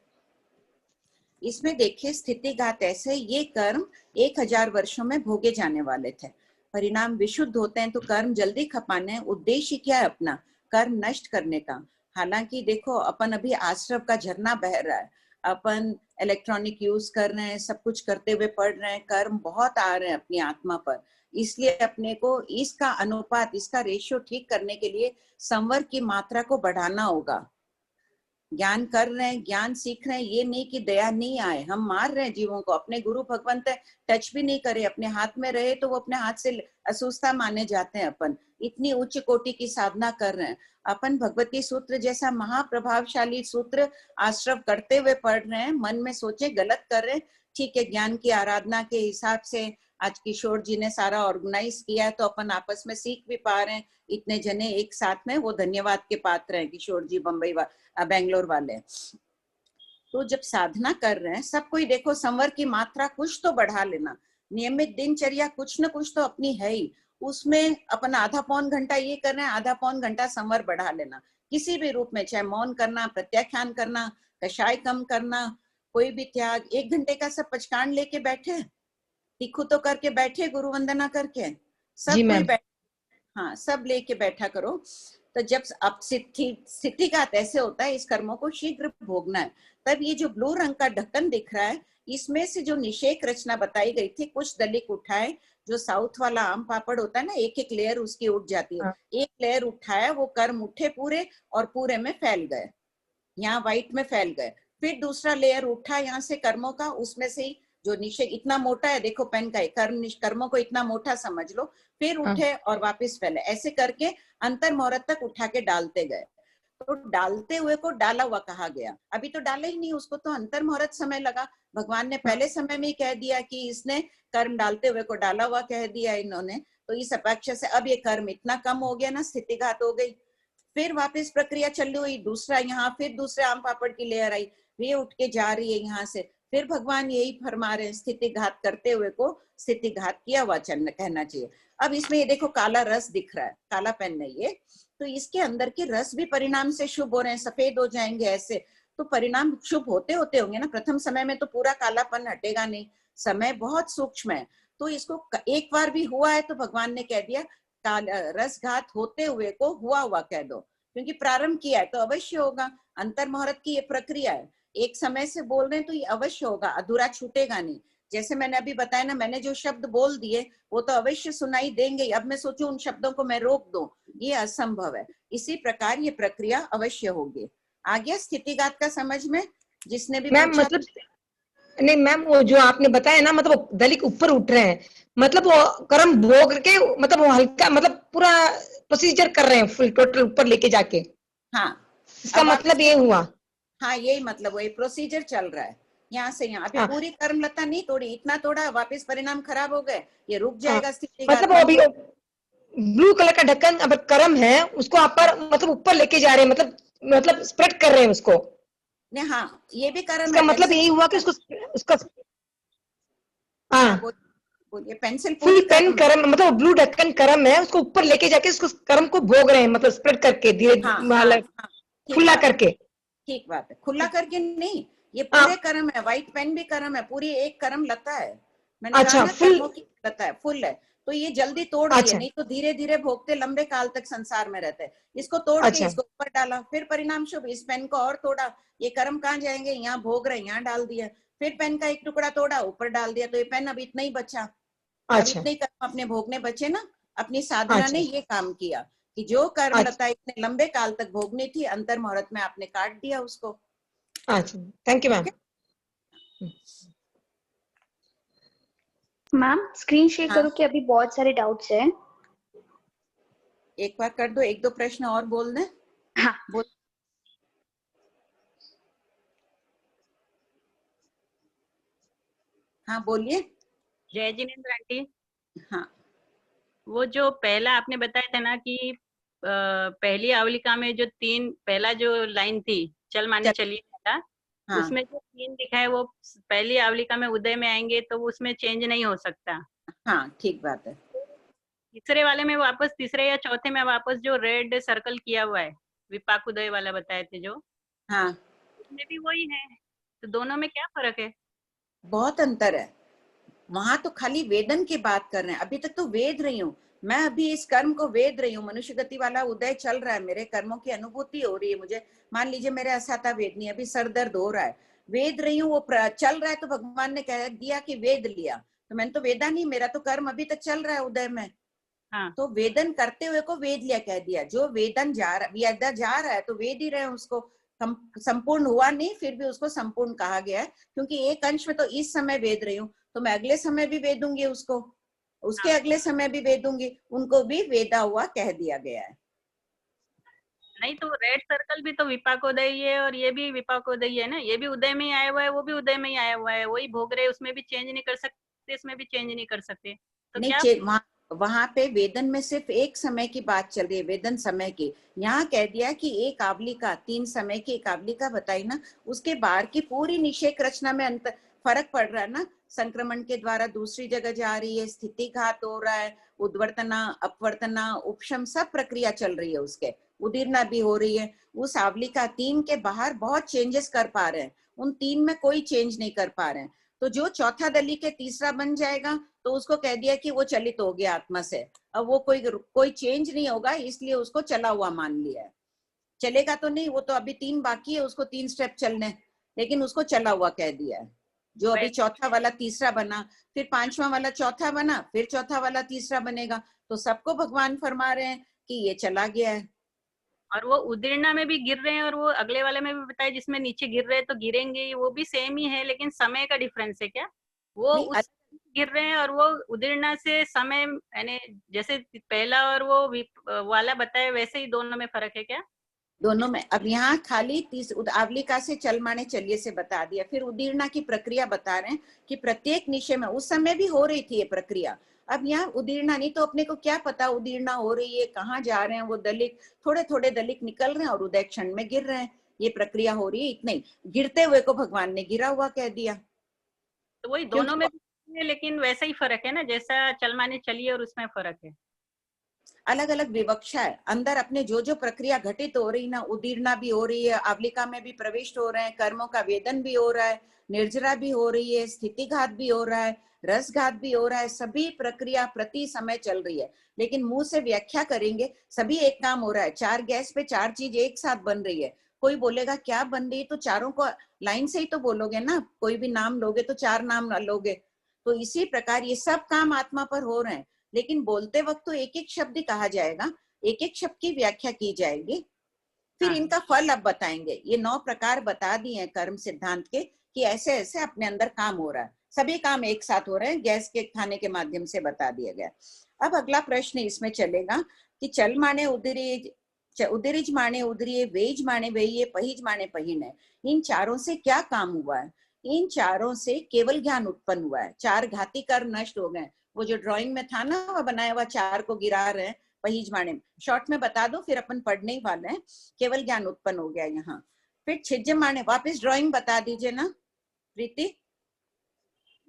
A: इसमें देखिए स्थिति घात ऐसे, ये कर्म 1000 वर्षों में भोगे जाने वाले थे। परिणाम विशुद्ध होते हैं तो कर्म जल्दी खपाने। उद्देश्य क्या है अपना? कर्म नष्ट करने का। हालांकि देखो अपन अभी आश्रव का झरना बह रहा है, अपन इलेक्ट्रॉनिक यूज कर रहे हैं, सब कुछ करते हुए पढ़ रहे हैं, कर्म बहुत आ रहे हैं अपनी आत्मा पर। इसलिए अपने को इसका अनुपात, इसका रेशियो ठीक करने के लिए संवर की मात्रा को बढ़ाना होगा। ज्ञान कर रहे हैं, ज्ञान सीख रहे हैं, ये नहीं कि दया नहीं आए। हम मार रहे हैं जीवों को। अपने गुरु भगवंत टच भी नहीं करे, अपने हाथ में रहे तो वो अपने हाथ से असुस्ता माने जाते हैं। अपन इतनी उच्च कोटि की साधना कर रहे हैं, अपन भगवती सूत्र जैसा महाप्रभावशाली सूत्र आश्रव करते हुए पढ़ रहे हैं। मन में सोचे गलत कर रहे हैं, ठीक है, ज्ञान की आराधना के हिसाब से आज किशोर जी ने सारा ऑर्गेनाइज किया है तो अपन आपस में सीख भी पा रहे हैं। इतने जने एक साथ में, वो धन्यवाद के पात्र हैं किशोर जी, बेंगलोर वाले। तो जब साधना कर रहे हैं सब कोई, देखो संवर की मात्रा कुछ तो बढ़ा लेना। नियमित दिनचर्या कुछ न कुछ तो अपनी है ही, उसमें अपन आधा पौन घंटा ये कर रहे हैं, आधा पौन घंटा संवर बढ़ा लेना किसी भी रूप में। चाहे मौन करना, प्रत्याख्यान करना, कषाय कम करना, कोई भी त्याग। 1 घंटे का सब पचकांड लेके बैठे, तीखू तो करके बैठे, गुरु वंदना करके सब कोई बैठे। हाँ सब लेके बैठा करो। तो जब अब स्थितिघात ऐसे होता है, इस कर्मों को शीघ्र भोगना है। तब ये जो ब्लू रंग का ढक्कन दिख रहा है, इसमें से जो निषेक रचना बताई गई थी, कुछ दलिक उठाए। जो साउथ वाला आम पापड़ होता है ना, एक एक लेयर उसकी उठ जाती है। एक लेयर उठाया, वो कर्म उठे पूरे और पूरे में फैल गए, यहाँ व्हाइट में फैल गए। फिर दूसरा लेयर उठा यहाँ से कर्मों का, उसमें से ही जो निषेक इतना मोटा है, देखो पेन का कर्मों को इतना मोटा समझ लो, फिर उठे और वापस फैले। ऐसे करके अंतर मुहूर्त तक उठा के डालते गए। तो डालते हुए को डाला हुआ कहा गया। अभी तो डाला ही नहीं, उसको तो अंतर मुहूर्त समय लगा। भगवान ने पहले समय में ही कह दिया कि इसने कर्म डालते हुए को डाला हुआ कह दिया इन्होंने। तो इस अपेक्षा से अब ये कर्म इतना कम हो गया ना, स्थितिघात हो गई। फिर वापस प्रक्रिया चली हुई, दूसरा यहाँ फिर दूसरे आम पापड़ की लेयर आई, वे उठ के जा रही है यहाँ से। फिर भगवान यही फरमा रहे हैं, स्थिति घात करते हुए को स्थिति घात किया हुआ कहना चाहिए। अब इसमें ये देखो काला रस दिख रहा है, काला पेन है ये, तो इसके अंदर के रस भी परिणाम से शुभ हो रहे हैं, सफेद हो जाएंगे ऐसे। तो परिणाम शुभ होते होते होंगे ना। प्रथम समय में तो पूरा कालापन हटेगा नहीं, समय बहुत सूक्ष्म है। तो इसको एक बार भी हुआ है तो भगवान ने कह दिया रसघात होते हुए को हुआ हुआ कह दो, क्योंकि प्रारंभ किया है तो अवश्य होगा। अंतर मुहूर्त की ये प्रक्रिया है, एक समय से बोल रहे हैं तो ये अवश्य होगा, अधूरा छूटेगा नहीं। जैसे मैंने अभी बताया ना, मैंने जो शब्द बोल दिए वो तो अवश्य सुनाई देंगे। अब मैं सोचूं उन शब्दों को मैं रोक दूं, ये असंभव है। इसी प्रकार ये प्रक्रिया अवश्य होगी। आ गया स्थितिघात का समझ में? जिसने भी
E: मैम
A: पूछा।
E: मतलब नहीं मैम, वो जो आपने बताया ना, मतलब दलिक ऊपर उठ रहे हैं, मतलब वो कर्म भोग के, मतलब वो हल्का, मतलब पूरा प्रोसीजर कर रहे हैं फुल टोटल ऊपर लेके जाके।
A: हाँ,
E: इसका
A: अब
E: मतलब ये हुआ।
A: हाँ, यही मतलब वही प्रोसीजर चल रहा है यहाँ से यहाँ। अभी
E: हाँ,
A: पूरी कर्मलता नहीं तोड़ी, इतना तोड़ा वापस परिणाम खराब हो गए, ये रुक
E: हाँ,
A: जाएगा स्थितिघात।
E: मतलब वो अभी ब्लू कलर का ढक्कन अब कर्म है, उसको आप पर मतलब ऊपर लेके जा रहे हैं, मतलब स्प्रेड कर रहे हैं उसको।
A: ने हाँ, ये भी कर्म
E: इसका
A: है।
E: मतलब
A: पेंसिल
E: यही हुआ कि उसको उसका, हाँ,
A: हाँ बोलिए, पेंसिल
E: फुल
A: पूरी
E: पेन
A: कर्म है।
E: कर्म, मतलब ब्लू ढक्कन कर्म है, उसको ऊपर लेके जाके उसको कर्म को भोग रहे हैं, मतलब स्प्रेड करके धीरे
A: हाँ हाँ
E: मतलब
A: हाँ, ठीक
E: खुला
A: बात है,
E: करके।
A: ठीक बात है। खुला करके नहीं, ये
E: हाँ,
A: पूरे कर्म है। व्हाइट पेन भी कर्म है, पूरी एक कर्म लता है। मैंने कहा
E: अच्छा
A: ना
E: फुल,
A: कर्मों की लता है, फुल है। तो ये जल्दी तोड़ दिए,
E: अच्छा
A: नहीं तो धीरे धीरे भोगते लंबे काल तक संसार में रहते। इसको तोड़ के
E: अच्छा
A: इसको ऊपर डाला, फिर परिणाम शुभ। इस पेन को और तोड़ा, ये कर्म कहाँ जाएंगे, यहाँ भोग रहे, यहाँ डाल दिया। फिर पेन का एक टुकड़ा तोड़ा, ऊपर डाल दिया, तो ये पेन अब इतना ही बचा। अब
E: अच्छा
A: इतने ही कर्म अपने भोगने बचे ना। अपनी साधना ने
E: अच्छा
A: ये काम किया कि जो कर्म
E: अच्छा
A: लता इतने लंबे काल तक भोगनी थी, अंतर मुहूर्त में आपने काट दिया उसको।
E: अच्छा, थैंक यू मैम।
A: ठीक है।
B: मैम स्क्रीन शेयर
A: हाँ,
B: करो कि अभी बहुत सारे डाउट्स हैं।
A: एक बार कर दो, एक दो प्रश्न और बोल दें।
B: हाँ
A: बोल। हाँ बोलिए।
F: जय जिनेन्द्र आंटी,
A: हाँ
F: वो जो पहला आपने बताया था ना कि पहली आवलिका में जो तीन, पहला जो लाइन थी चल माने
A: चल।
F: चलिए था,
A: हाँ
F: उसमें जो तीन दिखा है वो पहली आवलिका में उदय में आएंगे तो उसमें चेंज नहीं हो सकता।
A: हाँ, ठीक बात है।
F: तीसरे वाले में वापस, तीसरे या चौथे में वापस जो रेड सर्कल किया हुआ है विपाक उदय वाला बताए थे जो,
A: हाँ,
F: उसमें भी वही है, तो दोनों में क्या फर्क है?
A: बहुत अंतर है। वहां तो खाली वेदन की बात कर रहे हैं, अभी तक तो वेद रही हूँ मैं। अभी इस कर्म को वेद रही हूँ, मनुष्य गति वाला उदय चल रहा है, मेरे कर्मों की अनुभूति हो रही है मुझे। मान लीजिए मेरे असाता वेदनी, अभी सर दर्द हो रहा है, वेद रही हूँ, वो चल रहा है, तो भगवान ने कह दिया कि वेद लिया, तो मैंने तो वेदा नहीं, मेरा तो कर्म अभी तक चल रहा है उदय में।
F: हाँ,
A: तो वेदन करते हुए को वेद लिया कह दिया। जो वेदन वेदा जा रहा है तो वेद ही रहे हैं उसको। संपूर्ण हुआ नहीं, फिर भी उसको संपूर्ण कहा गया है, क्योंकि एक अंश में तो इस समय वेद रही हूँ, तो मैं अगले समय भी वेदूंगी उसको, उसके
F: हाँ।
A: अगले समय भी वेदूंगी, उनको भी वेदा हुआ कह दिया गया है।
F: नहीं तो रेड सर्कल भी तो विपाकोदय ही है और ये भी विपाकोदय है ना, ये भी उदय में ही आया हुआ है, वो भी उदय में ही आया हुआ है, वही भोग रहे, उसमें भी चेंज नहीं कर सकते, इसमें भी चेंज नहीं कर सकते, तो क्या?
A: नहीं, वहां पे वेदन में सिर्फ एक समय की बात चल रही है, वेदन समय की। यहाँ कह दिया कि एक आवलिका, 3 समय की एक आवलिका बताई ना, उसके बाहर की पूरी निषेक रचना में अंतर फर्क पड़ रहा है ना। संक्रमण के द्वारा दूसरी जगह जा रही है, स्थिति घात हो रहा है, उद्वर्तना अपवर्तना उपशम सब प्रक्रिया चल रही है, उसके उदीर्णा भी हो रही है। उस आवलिका 3 के बाहर बहुत चेंजेस कर पा रहे हैं, उन 3 में कोई चेंज नहीं कर पा रहे हैं। तो जो चौथा दली के तीसरा बन जाएगा तो उसको कह दिया कि वो चलित हो गया आत्मा से, अब वो कोई चेंज नहीं होगा, इसलिए उसको चला हुआ मान लिया है। चलेगा तो नहीं, वो तो अभी 3 बाकी है, उसको 3 स्टेप चलने, लेकिन उसको चला हुआ कह दिया है। जो अभी चौथा वाला तीसरा बना, फिर 5वां वाला चौथा बना, फिर चौथा वाला तीसरा बनेगा, तो सबको भगवान फरमा रहे हैं कि ये चला गया है।
F: और वो उदीर्णा में भी गिर रहे हैं और वो अगले वाले में भी बताया जिसमें नीचे गिर रहे हैं तो गिरेंगे, वो भी सेम ही है, लेकिन समय का डिफरेंस है क्या? वो
A: नहीं,
F: उस गिर रहे हैं और वो उदीर्णा से समय, यानी जैसे पहला और वो वाला बताया वैसे ही दोनों में फर्क है क्या?
A: दोनों में। अब यहाँ खाली आवलिका से चल माने चलिए से बता दिया, फिर उदीर्णा की प्रक्रिया बता रहे हैं कि प्रत्येक निशय में उस समय भी हो रही थी ये प्रक्रिया। अब यहाँ उदीर्णा नहीं, तो अपने को क्या पता उदीर्णा हो रही है, कहाँ जा रहे हैं वो दलिक, थोड़े थोड़े दलिक निकल रहे हैं और उदय क्षण में गिर रहे हैं, ये प्रक्रिया हो रही है। इतने ही गिरते हुए को भगवान ने गिरा हुआ कह दिया।
F: तो वही दोनों में भी है, लेकिन वैसा ही फर्क है ना, जैसा चल माने चलिए और उसमें फर्क है।
A: अलग अलग विवक्षा है, अंदर अपने जो जो प्रक्रिया घटित हो रही ना, उदीर्णा भी हो रही है, आवलिका में भी प्रविष्ट हो रहे हैं, कर्मों का वेदन भी हो रहा है, निर्जरा भी हो रही है, स्थितिघात भी हो रहा है, रसघात भी हो रहा है, सभी प्रक्रिया प्रति समय चल रही है। लेकिन मुंह से व्याख्या करेंगे सभी एक काम हो रहा है, 4 गैस पे 4 चीज एक साथ बन रही है। कोई बोलेगा क्या बन रही है, तो चारों को लाइन से ही तो बोलोगे ना, कोई भी नाम लोगे तो 4 नाम लोगे। तो इसी प्रकार ये सब काम आत्मा पर हो रहे हैं, लेकिन बोलते वक्त तो एक एक शब्द कहा जाएगा, एक एक शब्द की व्याख्या की जाएगी, फिर इनका फल अब बताएंगे। ये 9 प्रकार बता दिए हैं कर्म सिद्धांत के कि ऐसे ऐसे अपने अंदर काम हो रहा है, सभी काम एक साथ हो रहे हैं, गैस के खाने के माध्यम से बता दिया गया। अब अगला प्रश्न इसमें चलेगा कि चल माने उदरीज, उदरीज माने उदरीय, वेज माने वेये, पहिज माने पहिने, इन चारों से क्या काम हुआ है? इन चारों से केवल ज्ञान उत्पन्न हुआ है, 4 घाती कर्म नष्ट हो गए। वो जो ड्राइंग में था ना, वो बनाया हुआ 4 को गिरा रहे हैं पहिज माने, शॉर्ट में बता दो फिर अपन पढ़ने ही वाले हैं। केवल ज्ञान उत्पन्न हो गया यहाँ। फिर छिज्ज माने, वापस ड्राइंग बता दीजिए ना प्रीति,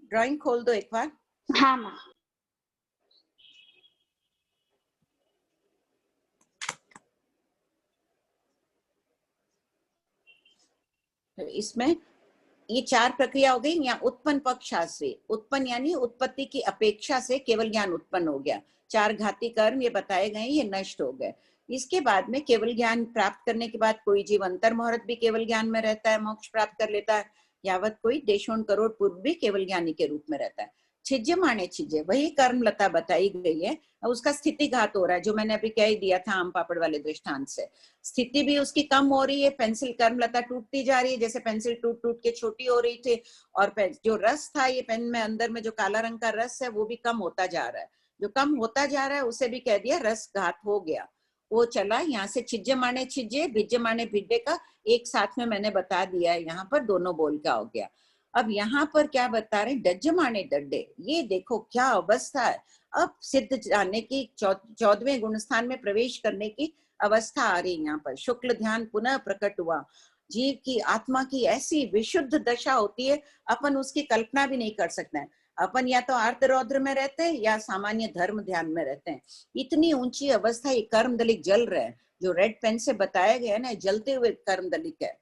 A: ड्राइंग खोल दो एक बार।
B: हाँ माँ।
A: इसमें ये 4 प्रक्रिया हो गई। यहाँ उत्पन्न पक्ष शास्त्री, उत्पन्न यानी उत्पत्ति की अपेक्षा से केवल ज्ञान उत्पन्न हो गया, 4 घाती कर्म ये बताए गए, ये नष्ट हो गए। इसके बाद में केवल ज्ञान प्राप्त करने के बाद कोई जीव अंतर मुहूर्त भी केवल ज्ञान में रहता है, मोक्ष प्राप्त कर लेता है, यावत कोई देशों करोड़ पूर्व भी केवल ज्ञानी के रूप में रहता है। छिज्जे माने छिज्जे, वही कर्म लता बताई गई है, उसका स्थिति घात हो रहा है, जो मैंने अभी कह ही दिया था आम पापड़ वाले दृष्टांत से। स्थिति भी उसकी कम हो रही है, पेंसिल कर्म लता टूटती जा रही है, जैसे पेंसिल टूट टूट के छोटी हो रही थी, और जो रस था ये पेन में अंदर में जो काला रंग का रस है वो भी कम होता जा रहा है, जो कम होता जा रहा है उसे भी कह दिया रस घात हो गया। वो चला यहाँ से छिज्जे माने छिज्जे, भिज्जे माने भिड्डे का एक साथ में मैंने बता दिया है, यहाँ पर दोनों बोल का हो गया। अब यहाँ पर क्या बता रहे, डज्ज माने डड्डे, ये देखो क्या अवस्था है। अब सिद्ध जाने की 14वें गुणस्थान में प्रवेश करने की अवस्था आ रही है। यहाँ पर शुक्ल ध्यान पुनः प्रकट हुआ, जीव की आत्मा की ऐसी विशुद्ध दशा होती है, अपन उसकी कल्पना भी नहीं कर सकते हैं। अपन या तो आर्त रौद्र में रहते हैं या सामान्य धर्म ध्यान में रहते हैं। इतनी ऊंची अवस्था, ये कर्म दलिक जल रहे हैं, जो रेड पेन से बताया गया ना, जलते हुए कर्म दलिक है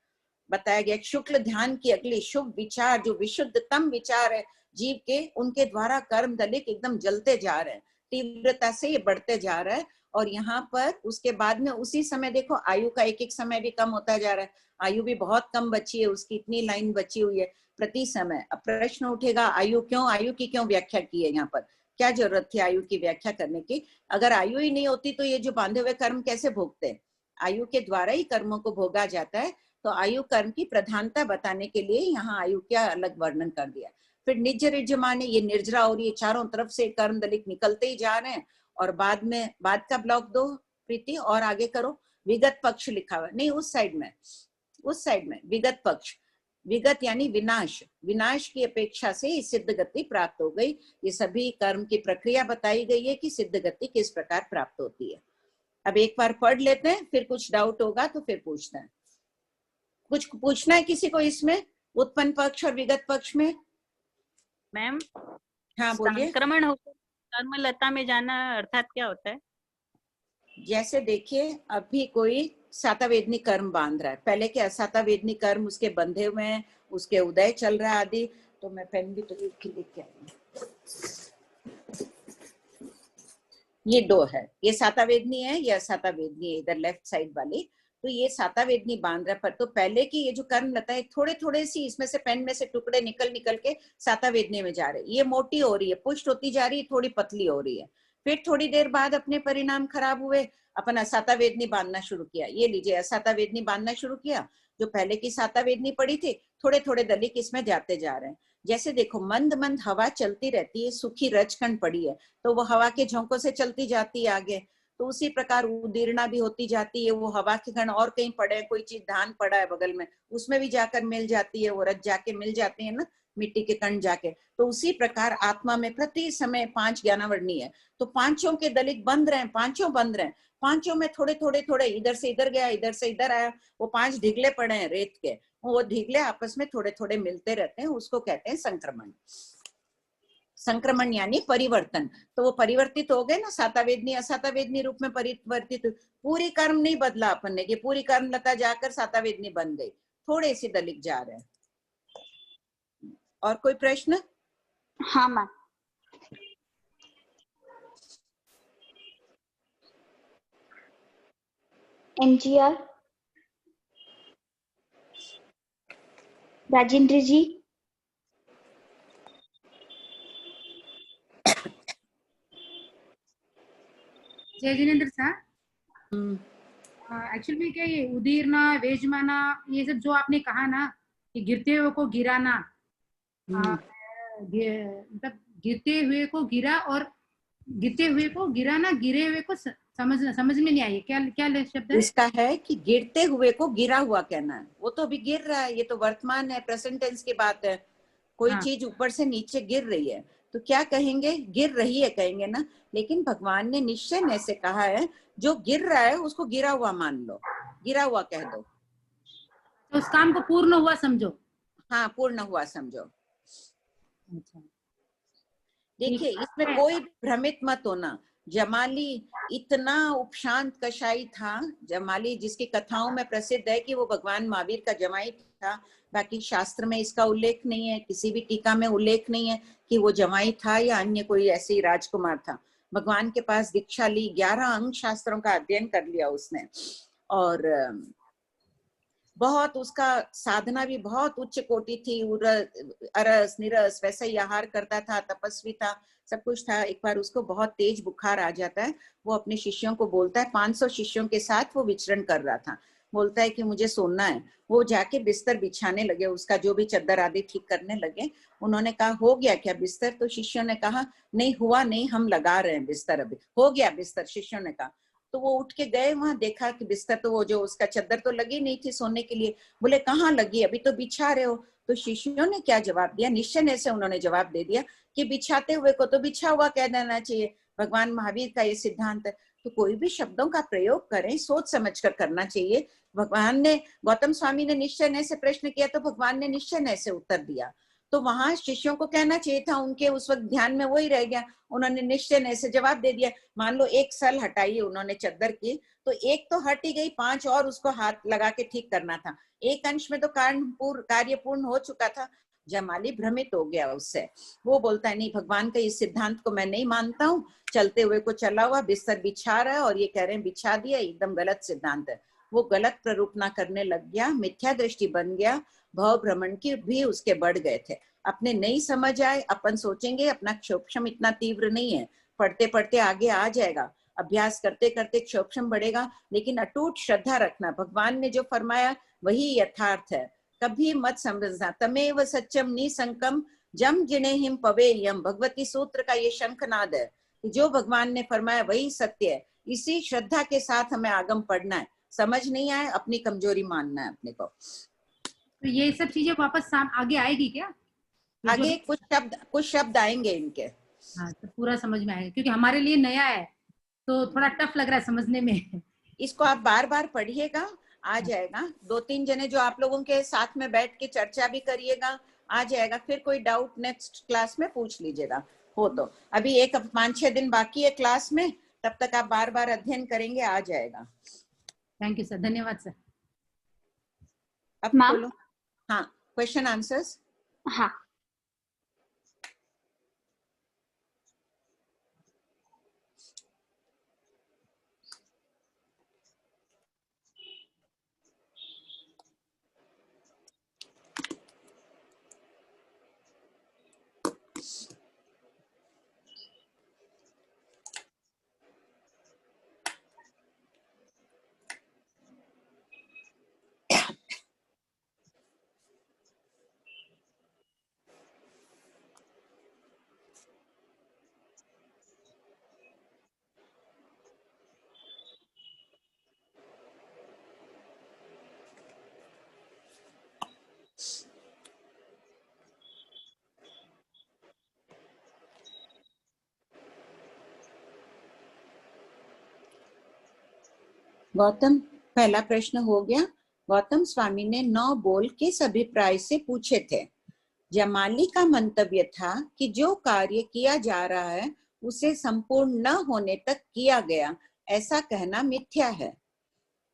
A: बताया गया। शुक्ल ध्यान की अगली शुभ विचार, जो विशुद्धतम विचार है जीव के, उनके द्वारा कर्म दलिक एकदम जलते जा रहे हैं, तीव्रता से ये बढ़ते जा रहा है। और यहाँ पर उसके बाद में उसी समय देखो आयु का एक एक समय भी कम होता जा रहा है, आयु भी बहुत कम बची है उसकी, इतनी लाइन बची हुई है प्रति समय। अब प्रश्न उठेगा आयु क्यों, आयु की क्यों व्याख्या की है, यहाँ पर क्या जरूरत थी आयु की व्याख्या करने की? अगर आयु ही नहीं होती तो ये जो बांधे हुए कर्म कैसे भोगते हैं? आयु के द्वारा ही कर्मों को भोगा जाता है, तो आयु कर्म की प्रधानता बताने के लिए यहाँ आयु का अलग वर्णन कर दिया। फिर निज रिज माने, ये निर्जरा और ये चारों तरफ से कर्म दलिक निकलते ही जा रहे हैं। और बाद में बाद का ब्लॉक दो प्रीति, और आगे करो। विगत पक्ष लिखा हुआ नहीं, उस साइड में, उस साइड में विगत पक्ष, विगत यानी विनाश, विनाश की अपेक्षा से सिद्ध गति प्राप्त हो गई। ये सभी कर्म की प्रक्रिया बताई गई है कि सिद्ध गति किस प्रकार प्राप्त होती है। अब एक बार पढ़ लेते हैं, फिर कुछ डाउट होगा तो फिर पूछते हैं। कुछ पूछना है किसी को इसमें, उत्पन्न पक्ष और विगत पक्ष में?
F: मैम,
A: हाँ बोलिए।
F: संक्रमण होकर कर्म लता में जाना अर्थात क्या होता है?
A: जैसे देखिए अभी कोई सातावेदनी कर्म बांध रहा है, पहले के असातावेदनी कर्म उसके बंधे हुए हैं, उसके उदय चल रहा है आदि। तो मैं पेन भी तो लेके आई, ये 2 है, ये सातावेदनी है, ये असातावेदनी है, इधर लेफ्ट साइड वाली। तो ये सातावेदनी बांध रहा, पर तो पहले की ये जो कर्म लता है थोड़े थोड़े सी इसमें से पेन में से टुकड़े निकल निकल के सातावेदनी में जा रहे, ये मोटी हो रही है, पुष्ट होती जा रही है, थोड़ी पतली हो रही है। फिर थोड़ी देर बाद अपने परिणाम खराब हुए, अपन असातावेदनी बांधना शुरू किया। ये लीजिए असातावेदनी बांधना शुरू किया, जो पहले की सातावेदनी पड़ी थी, थोड़े थोड़े दलिक इसमें जाते जा रहे हैं। जैसे देखो मंद मंद हवा चलती रहती है, सूखी रजकंड पड़ी है तो वो हवा के झोंकों से चलती जाती है आगे, तो उसी प्रकार उदीर्णा भी होती जाती है। वो हवा के कण और कहीं पड़े, कोई चीज धान पड़ा है बगल में, उसमें भी जाकर मिल जाती है, वो रज जाके मिल जाते हैं ना, मिट्टी के कण जाके। तो उसी प्रकार आत्मा में प्रति समय 5 ज्ञानावर्णी है, तो पांचों के दलिक बंध रहे हैं, पांचों बंध रहे हैं, पांचों में थोड़े थोड़े थोड़े इधर से इधर गया, इधर से इधर आया। वो 5 ढिगले पड़े हैं रेत के, वो ढिगले आपस में थोड़े थोड़े मिलते रहते हैं, उसको कहते हैं संक्रमण। संक्रमण यानी परिवर्तन, तो वो परिवर्तित हो गए ना, सातावेदनी असातावेदनी रूप में परिवर्तित। पूरी कर्म नहीं बदला अपन ने कि पूरी कर्म लता जाकर सातावेदनी बन गई, थोड़े से दलित जा रहे हैं। और कोई प्रश्न?
B: हाँ मैम। एमजीआर राजेंद्र जी।
G: जय जिनेन्द्र सर, एक्चुअली में क्या ये उदीरना वेजमाना ये सब जो आपने कहा ना कि गिरते हुए को गिराना, मतलब गिरते हुए को गिरा और गिरते हुए को गिराना, गिरे हुए को समझ में नहीं आई, क्या क्या शब्द है?
A: इसका है कि गिरते हुए को गिरा हुआ कहना है, वो तो अभी गिर रहा है, ये तो वर्तमान है, प्रेजेंट टेंस की बात है। कोई चीज ऊपर से नीचे गिर रही है तो क्या कहेंगे? गिर रही है कहेंगे ना, लेकिन भगवान ने निश्चय ने से कहा है जो गिर रहा है उसको गिरा हुआ मान लो, गिरा हुआ कह दो,
G: तो उस काम को पूर्ण हुआ समझो।
A: हाँ, पूर्ण हुआ समझो।
G: अच्छा,
A: देखिए इसमें कोई भ्रमित मत होना। जमाली इतना उपशांत कशाई था, जमाली जिसकी कथाओं में प्रसिद्ध है कि वो भगवान महावीर का जमाई था, बाकी शास्त्र में इसका उल्लेख नहीं है, किसी भी टीका में उल्लेख नहीं है कि वो जमाई था या अन्य कोई ऐसे ही राजकुमार था। भगवान के पास दीक्षा ली, 11 अंग शास्त्रों का अध्ययन कर लिया उसने, और बहुत उसका साधना भी बहुत उच्च कोटि थी, अरस निरस वैसा ही आहार करता था, तपस्वी था, सब कुछ था। एक बार उसको बहुत तेज बुखार आ जाता है, वो अपने शिष्यों को बोलता है, 500 शिष्यों के साथ वो विचरण कर रहा था, बोलता है कि मुझे सोना है। वो जाके बिस्तर बिछाने लगे, उसका जो भी चद्दर आदि ठीक करने लगे। उन्होंने कहा हो गया क्या बिस्तर? तो शिष्यों ने कहा नहीं हुआ नहीं, हम लगा रहे हैं बिस्तर, अभी हो गया बिस्तर, शिष्यों ने कहा। तो वो उठ के गए, वहां देखा कि बिस्तर तो वो जो उसका चद्दर तो लगी नहीं थी सोने के लिए। बोले कहाँ लगी, अभी तो बिछा रहे हो। तो शिष्यों ने क्या जवाब दिया? निश्चय से उन्होंने जवाब दे दिया कि बिछाते हुए को तो बिछा हुआ कह देना चाहिए, भगवान महावीर का ये सिद्धांत है। तो कोई भी शब्दों का प्रयोग करें सोच समझ कर करना चाहिए। भगवान ने, गौतम स्वामी ने निश्चय से प्रश्न किया तो भगवान ने निश्चय से उत्तर दिया, तो वहां शिष्यों को कहना चाहिए था, उनके उस वक्त ध्यान में वही रह गया, उन्होंने निश्चय से जवाब दे दिया। मान लो एक सल हटाई उन्होंने चद्दर की, तो एक तो हट ही गई, 5 और उसको हाथ लगा के ठीक करना था, एक अंश में तो कार्य पूर्ण हो चुका था। जमाली भ्रमित हो गया उससे, वो बोलता है नहीं, भगवान का इस सिद्धांत को मैं नहीं मानता हूँ, चलते हुए को चला हुआ बिस्तर बिछा रहा है और ये कह रहे हैं बिछा दिया, एकदम गलत सिद्धांत है। वो गलत प्ररूपना करने लग गया, मिथ्या दृष्टि बन गया, भाव भ्रमण की भी उसके बढ़ गए थे। अपने नहीं समझ आए, अपन सोचेंगे अपना क्षोभम इतना तीव्र नहीं है, पढ़ते पढ़ते आगे आ जाएगा, अभ्यास करते करते क्षोभम बढ़ेगा, लेकिन अटूट श्रद्धा रखना, भगवान ने जो फरमाया वही यथार्थ है, कभी मत समझना। तमेव सत्यम निसंकम जम जिनेहिम पवेयम, भगवती सूत्र का ये शंखनाद है कि जो भगवान ने फरमाया वही सत्य है। इसी श्रद्धा के साथ हमें आगम पढ़ना है, समझ नहीं आए अपनी कमजोरी मानना है अपने को।
G: तो ये सब चीजें वापस आगे आएगी क्या?
A: आगे कुछ शब्द आएंगे इनके।
G: हाँ, तो पूरा समझ में आएगा, क्योंकि हमारे लिए नया है तो थोड़ा टफ लग रहा है समझने में।
A: इसको आप बार बार पढ़िएगा, आ जाएगा। 2-3 जने जो आप लोगों के साथ में बैठ के चर्चा भी करिएगा, आ जाएगा। फिर कोई डाउट नेक्स्ट क्लास में पूछ लीजिएगा हो तो। अभी 5-6 दिन बाकी है क्लास में, तब तक आप बार बार अध्ययन करेंगे, आ जाएगा।
G: थैंक यू सर, धन्यवाद सर।
A: अब बोलो। हाँ, क्वेश्चन आंसर्स।
B: हाँ,
A: गौतम, पहला प्रश्न हो गया। गौतम स्वामी ने 9 बोल किस अभिप्राय से पूछे थे? जमाली का मंतव्य था कि जो कार्य किया जा रहा है उसे संपूर्ण न होने तक किया गया, ऐसा कहना मिथ्या है।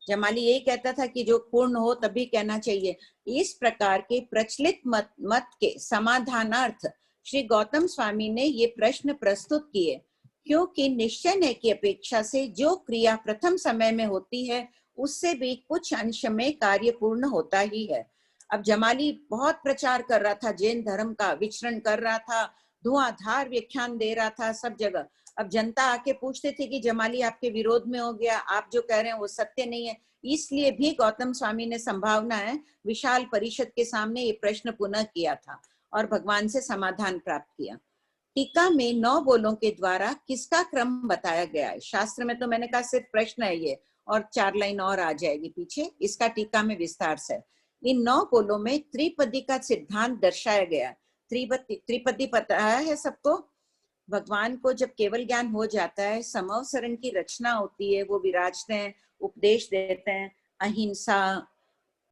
A: जमाली यही कहता था कि जो पूर्ण हो तभी कहना चाहिए। इस प्रकार के प्रचलित मत के समाधानार्थ श्री गौतम स्वामी ने ये प्रश्न प्रस्तुत किए, क्योंकि निश्चय की अपेक्षा से जो क्रिया प्रथम समय में होती है उससे भी कुछ अंश में कार्य पूर्ण होता ही है। अब जमाली बहुत प्रचार कर रहा था, जैन धर्म का विचरण कर रहा था, धुआंधार व्याख्यान दे रहा था सब जगह। अब जनता आके पूछते थे कि जमाली आपके विरोध में हो गया, आप जो कह रहे हैं वो सत्य नहीं है। इसलिए भी गौतम स्वामी ने संभावना है विशाल परिषद के सामने ये प्रश्न पुनः किया था और भगवान से समाधान प्राप्त किया। टीका में 9 बोलों के द्वारा किसका क्रम बताया गया है? शास्त्र में तो मैंने कहा सिर्फ प्रश्न है ये, और 4 लाइन और आ जाएगी पीछे, इसका टीका में विस्तार से। इन 9 बोलों में त्रिपदी का सिद्धांत दर्शाया गया। त्रिपदी पता है सबको? भगवान को जब केवल ज्ञान हो जाता है, समवसरण की रचना होती है, वो विराजते हैं, उपदेश देते हैं, अहिंसा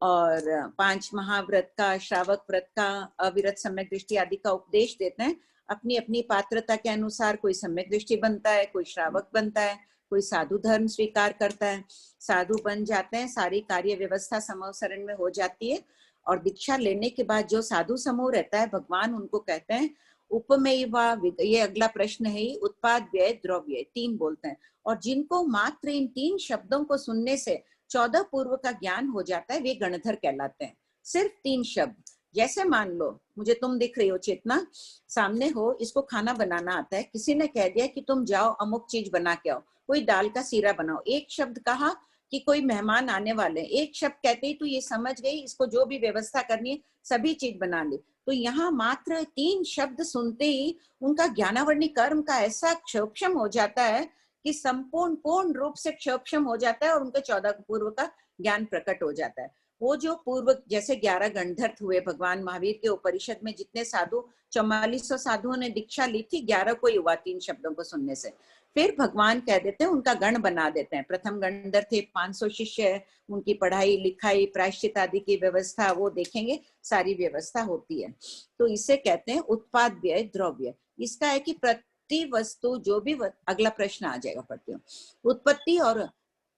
A: और 5 महाव्रत का, श्रावक व्रत का, अविरत सम्यक दृष्टि आदि का उपदेश देते हैं। अपनी अपनी पात्रता के अनुसार कोई सम्यक दृष्टि बनता है, कोई श्रावक बनता है, कोई साधु धर्म स्वीकार करता है, साधु बन जाते हैं, सारी कार्य व्यवस्था समवसरण में हो जाती है। और दीक्षा लेने के बाद जो साधु समूह रहता है, भगवान उनको कहते हैं उपमेयवा, ये अगला प्रश्न है, उत्पाद व्यय द्रव्य 3 बोलते हैं। और जिनको मात्र इन 3 शब्दों को सुनने से 14 पूर्व का ज्ञान हो जाता है, वे गणधर कहलाते हैं। सिर्फ 3 शब्द। जैसे मान लो मुझे तुम दिख रही हो, चेतना सामने हो, इसको खाना बनाना आता है, किसी ने कह दिया कि तुम जाओ अमुक चीज बना के आओ, कोई दाल का सीरा बनाओ। एक शब्द कहा कि कोई मेहमान आने वाले, एक शब्द कहते ही तो ये समझ गई इसको जो भी व्यवस्था करनी है सभी चीज बना ली। तो यहाँ मात्र 3 शब्द सुनते ही उनका ज्ञानावर्णी कर्म का ऐसा क्षोभक्षम हो जाता है कि संपूर्ण पूर्ण रूप से क्षोभक्षम हो जाता है और उनके 14 पूर्व का ज्ञान प्रकट हो जाता है। वो जो पूर्व जैसे 11 गणधर हुए भगवान महावीर के उपनिषद में, जितने साधु 4400 साधुओं ने दीक्षा ली थी, 11 को ही हुआ 3 शब्दों को सुनने से। फिर भगवान कह देते हैं, उनका गण बना देते हैं। प्रथम गणधर थे, 500 शिष्य है, उनकी पढ़ाई लिखाई प्रायश्चित आदि की व्यवस्था वो देखेंगे, सारी व्यवस्था होती है। तो इसे कहते हैं उत्पाद व्यय द्रव्य। इसका है कि प्रति वस्तु जो भी अगला प्रश्न आ जाएगा, पढ़ती हूँ। उत्पत्ति और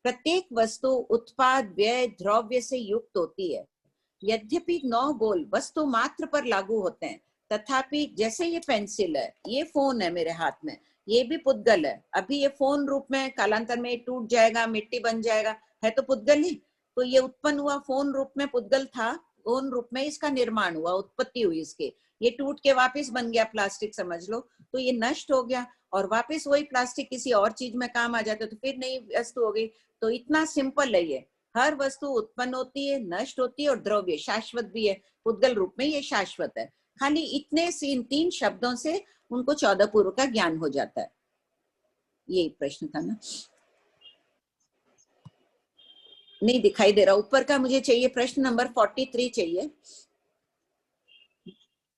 A: प्रत्येक वस्तु उत्पाद व्यय द्रव्य से युक्त होती है। यद्यपि 9 बोल वस्तु मात्र पर लागू होते हैं, तथापि जैसे ये पेंसिल है, ये फोन है मेरे हाथ में, ये भी पुद्गल है। अभी ये फोन रूप में, कालांतर में टूट जाएगा, मिट्टी बन जाएगा, है तो पुद्गल ही। तो ये उत्पन्न हुआ फोन रूप में, पुद्गल था, फोन रूप में इसका निर्माण हुआ, उत्पत्ति हुई इसके। ये टूट के वापस बन गया प्लास्टिक, समझ लो, तो ये नष्ट हो गया और वापस वही प्लास्टिक किसी और चीज में काम आ जाता है, तो फिर नई वस्तु हो गई। तो इतना सिंपल है ये। हर वस्तु उत्पन्न होती है, नष्ट होती है और द्रव्य शाश्वत भी है, पुद्गल रूप में ये शाश्वत है। खाली इतने से, इन 3 शब्दों से उनको 14 पूर्व का ज्ञान हो जाता है। यही प्रश्न था ना? नहीं दिखाई दे रहा ऊपर का, मुझे चाहिए प्रश्न नंबर 43 चाहिए।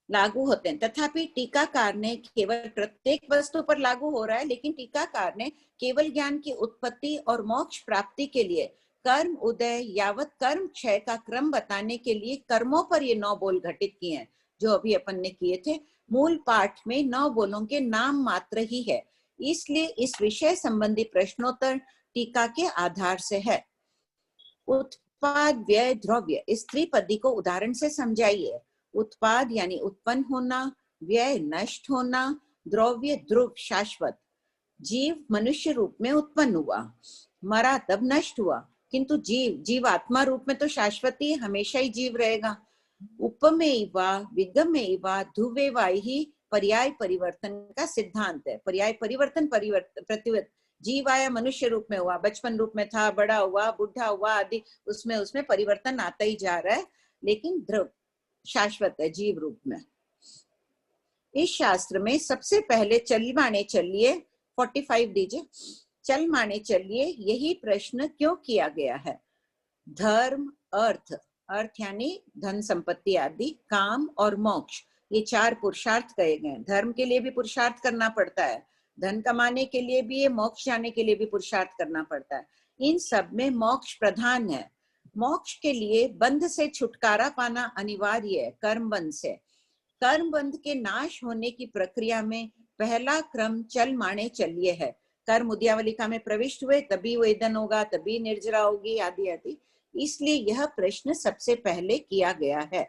A: लागू होते हैं, तथापि टीकाकार ने केवल प्रत्येक वस्तु पर लागू हो रहा है, लेकिन टीकाकार ने केवल ज्ञान की उत्पत्ति और मोक्ष प्राप्ति के लिए कर्म उदय यावत कर्म क्षय का क्रम बताने के लिए कर्मों पर ये 9 बोल घटित किए हैं, जो अभी अपन ने किए थे। मूल पाठ में 9 बोलों के नाम मात्र ही है, इसलिए इस विषय संबंधी प्रश्नोत्तर टीका के आधार से है। उत्पाद व्यय द्रव्य, इस त्रिपदी को उदाहरण से समझाइए। उत्पाद यानी उत्पन्न होना, व्यय नष्ट होना, द्रव्य ध्रुव शाश्वत। जीव मनुष्य रूप में उत्पन्न हुआ, मरा तब नष्ट हुआ, किंतु जीवात्मा रूप में तो शाश्वत ही, हमेशा ही जीव रहेगा। उपमेवा विगमेवा ध्रुवेवा ही पर्याय परिवर्तन का सिद्धांत है। पर्याय परिवर्तन, प्रतिवर्तन। जीव आया मनुष्य रूप में हुआ, बचपन रूप में था, बड़ा हुआ, बुढ़ा हुआ आदि, उसमें परिवर्तन आता ही जा रहा है, लेकिन ध्रुव शाश्वत है जीव रूप में। इस शास्त्र में सबसे पहले चल माने चलिए 45 दीजिए, चल माने चलिए यही प्रश्न क्यों किया गया है। धर्म, अर्थ, अर्थ यानी धन संपत्ति आदि, काम और मोक्ष, ये 4 पुरुषार्थ कहे गए। धर्म के लिए भी पुरुषार्थ करना पड़ता है, धन कमाने के लिए भी, मोक्ष जाने के लिए भी पुरुषार्थ करना पड़ता है। इन सब में मोक्ष प्रधान है। मोक्ष के लिए बंध से छुटकारा पाना अनिवार्य है, कर्म बंध से। कर्म बंध के नाश होने की प्रक्रिया में पहला क्रम चल माने चलिए है। कर्म उद्यावलिका में प्रविष्ट हुए तभी वेदन होगा, तभी निर्जरा होगी, आदि आदि। इसलिए यह प्रश्न सबसे पहले किया गया है।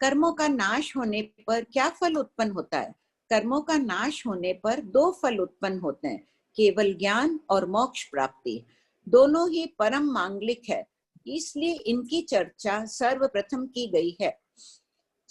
A: कर्मों का नाश होने पर क्या फल उत्पन्न होता है? कर्मों का नाश होने पर दो फल उत्पन्न होते हैं, केवल ज्ञान और मोक्ष प्राप्ति। दोनों ही परम मांगलिक है, इसलिए इनकी चर्चा सर्वप्रथम की गई है।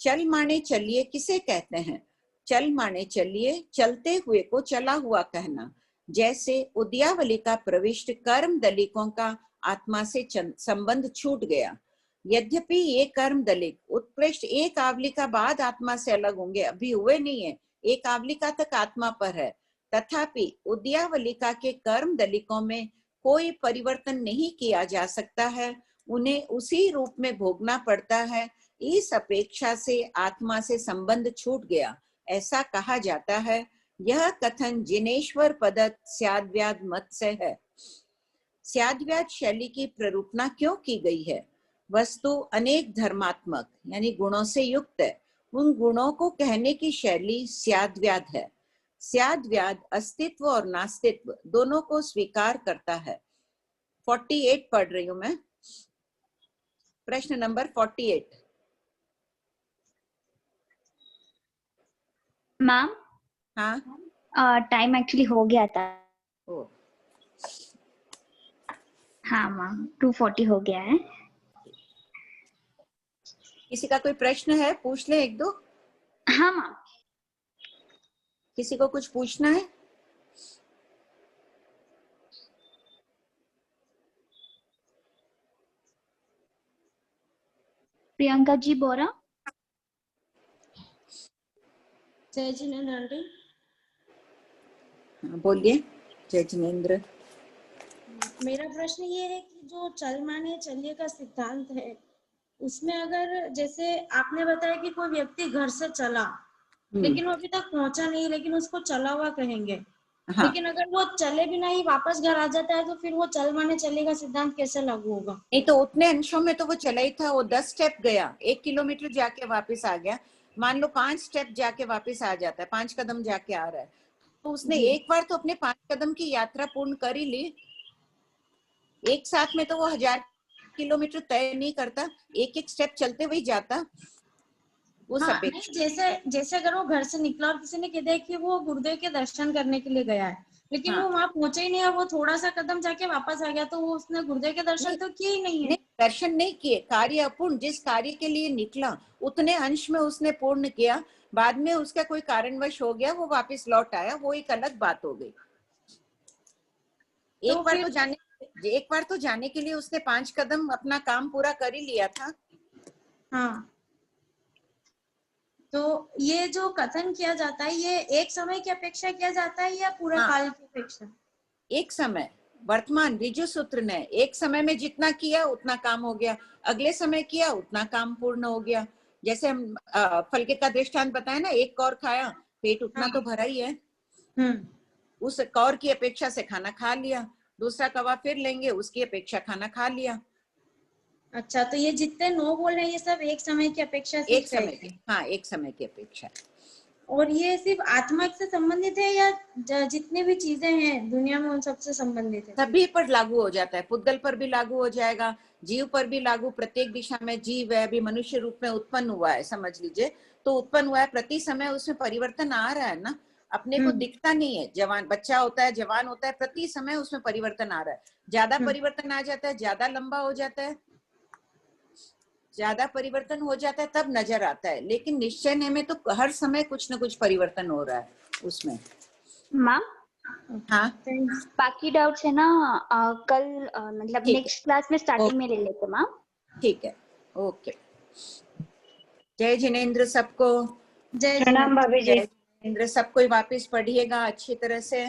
A: चल माने चलिए किसे कहते हैं? चल माने चलिए चलते हुए को चला हुआ कहना। जैसे उद्यावलिका प्रविष्ट कर्म दलिकों का आत्मा से संबंध छूट गया। यद्यपि ये कर्म दलिक उत्कृष्ट एक आवलिका बाद आत्मा से अलग होंगे, अभी हुए नहीं है, एक आवलिका तक आत्मा पर है, तथापि उद्यावलिका के कर्म दलिकों में कोई परिवर्तन नहीं किया जा सकता है, उन्हें उसी रूप में भोगना पड़ता है। इस अपेक्षा से आत्मा से संबंध छूट गया, ऐसा कहा जाता है। यह कथन जिनेश्वर पदत स्याद्व्याद मत से है। स्याद्व्याद शैली की प्ररूपणा क्यों की गई है? वस्तु अनेक धर्मात्मक यानी गुणों से युक्त है, उन गुणों को कहने की शैली स्याद्व्याद है। स्याद्व्याद अस्तित्व और नास्तित्व दोनों को स्वीकार करता है। 48 पढ़ रही हूं मैं, प्रश्न नंबर 48।
B: मैम
A: हाँ
B: टाइम एक्चुअली हो गया था।
A: ओ,
B: हाँ मैम 2:40 हो गया है।
A: किसी का कोई प्रश्न है? पूछ ले एक दो।
B: हाँ मैम।
A: किसी को कुछ पूछना है?
B: प्रियंका जी बोरा।
H: जय जिनेंद्र आंटी।
A: बोलिए। जय जिनेंद्र।
H: मेरा प्रश्न ये है कि जो चल माने चलिए का सिद्धांत है, उसमें अगर जैसे आपने बताया कि कोई व्यक्ति घर से चला लेकिन वो अभी तक पहुंचा नहीं, लेकिन उसको चला हुआ कहेंगे। हाँ। लेकिन अगर वो चले बिना ही वापस घर आ जाता है तो फिर वो चल माने चलिए का सिद्धांत कैसे लागू होगा?
A: नहीं तो उतने अंशों में तो वो चला ही था। वो 10 स्टेप गया, 1 किलोमीटर जाके वापस आ गया। मान लो 5 स्टेप जाके वापस आ जाता है, 5 कदम जाके आ रहा है, तो उसने एक बार तो अपने 5 कदम की यात्रा पूर्ण कर ही ली। एक साथ में तो वो 1000 किलोमीटर तय नहीं करता, एक एक स्टेप चलते हुए जाता।
H: हाँ, जैसे अगर वो घर से निकला और किसी ने कह दिया कि वो गुरुदेव के दर्शन करने के लिए गया है, लेकिन हाँ। वो वहां पहुंचे ही नहीं और वो थोड़ा सा कदम जाके वापस आ गया, तो वो उसने गुरुदेव के दर्शन तो किए ही नहीं है।
A: दर्शन नहीं किए, कार्य अपूर्ण। जिस कार्य के लिए निकला उतने अंश में उसने पूर्ण किया, बाद में उसका कोई कारणवश हो गया, वो वापस लौट आया, वो एक अलग बात हो गई। एक बार तो जाने के लिए उसने 5 कदम अपना काम पूरा कर ही लिया था।
H: हाँ, तो ये जो कथन किया जाता है, ये एक समय की अपेक्षा किया जाता है या पूरे काल की अपेक्षा? एक समय,
A: वर्तमान ऋजु सूत्र ने एक समय में जितना किया उतना काम हो गया, अगले समय किया उतना काम पूर्ण हो गया। जैसे हम फलके का दृष्टांत बताया ना, एक कौर खाया, पेट उतना तो भरा ही है, उस कौर की अपेक्षा से खाना खा लिया। दूसरा कवा फिर लेंगे, उसकी अपेक्षा खाना खा लिया।
H: अच्छा, तो ये जितने 9 बोल रहे हैं ये सब एक समय की अपेक्षा से?
A: एक समय की, हाँ, एक समय की अपेक्षा।
H: और ये सिर्फ आत्मा से संबंधित है या जितनी भी चीजें हैं दुनिया में उन सबसे संबंधित है?
A: सभी पर लागू हो जाता है। पुद्गल पर भी लागू हो जाएगा, जीव पर भी लागू। प्रत्येक दिशा में जीव है, अभी मनुष्य रूप में उत्पन्न हुआ है, समझ लीजिए, तो उत्पन्न हुआ है, प्रति समय उसमें परिवर्तन आ रहा है ना, अपने को दिखता नहीं है। जवान बच्चा होता है, जवान होता है, प्रति समय उसमें परिवर्तन आ रहा है। ज्यादा परिवर्तन आ जाता है, ज्यादा लंबा हो जाता है, ज्यादा परिवर्तन हो जाता है, तब नजर आता है। लेकिन निश्चय में तो हर समय कुछ न कुछ परिवर्तन हो रहा है उसमें।
B: मैम,
A: हाँ,
B: बाकी डाउट्स है ना कल मतलब नेक्स्ट क्लास में स्टार्टिंग में ले लेते मैम।
A: ठीक है, ओके। जय जिनेंद्र सबको।
B: जय प्रणाम भाभी जी।
A: जिनेंद्र, सबको वापस पढ़िएगा अच्छी तरह से।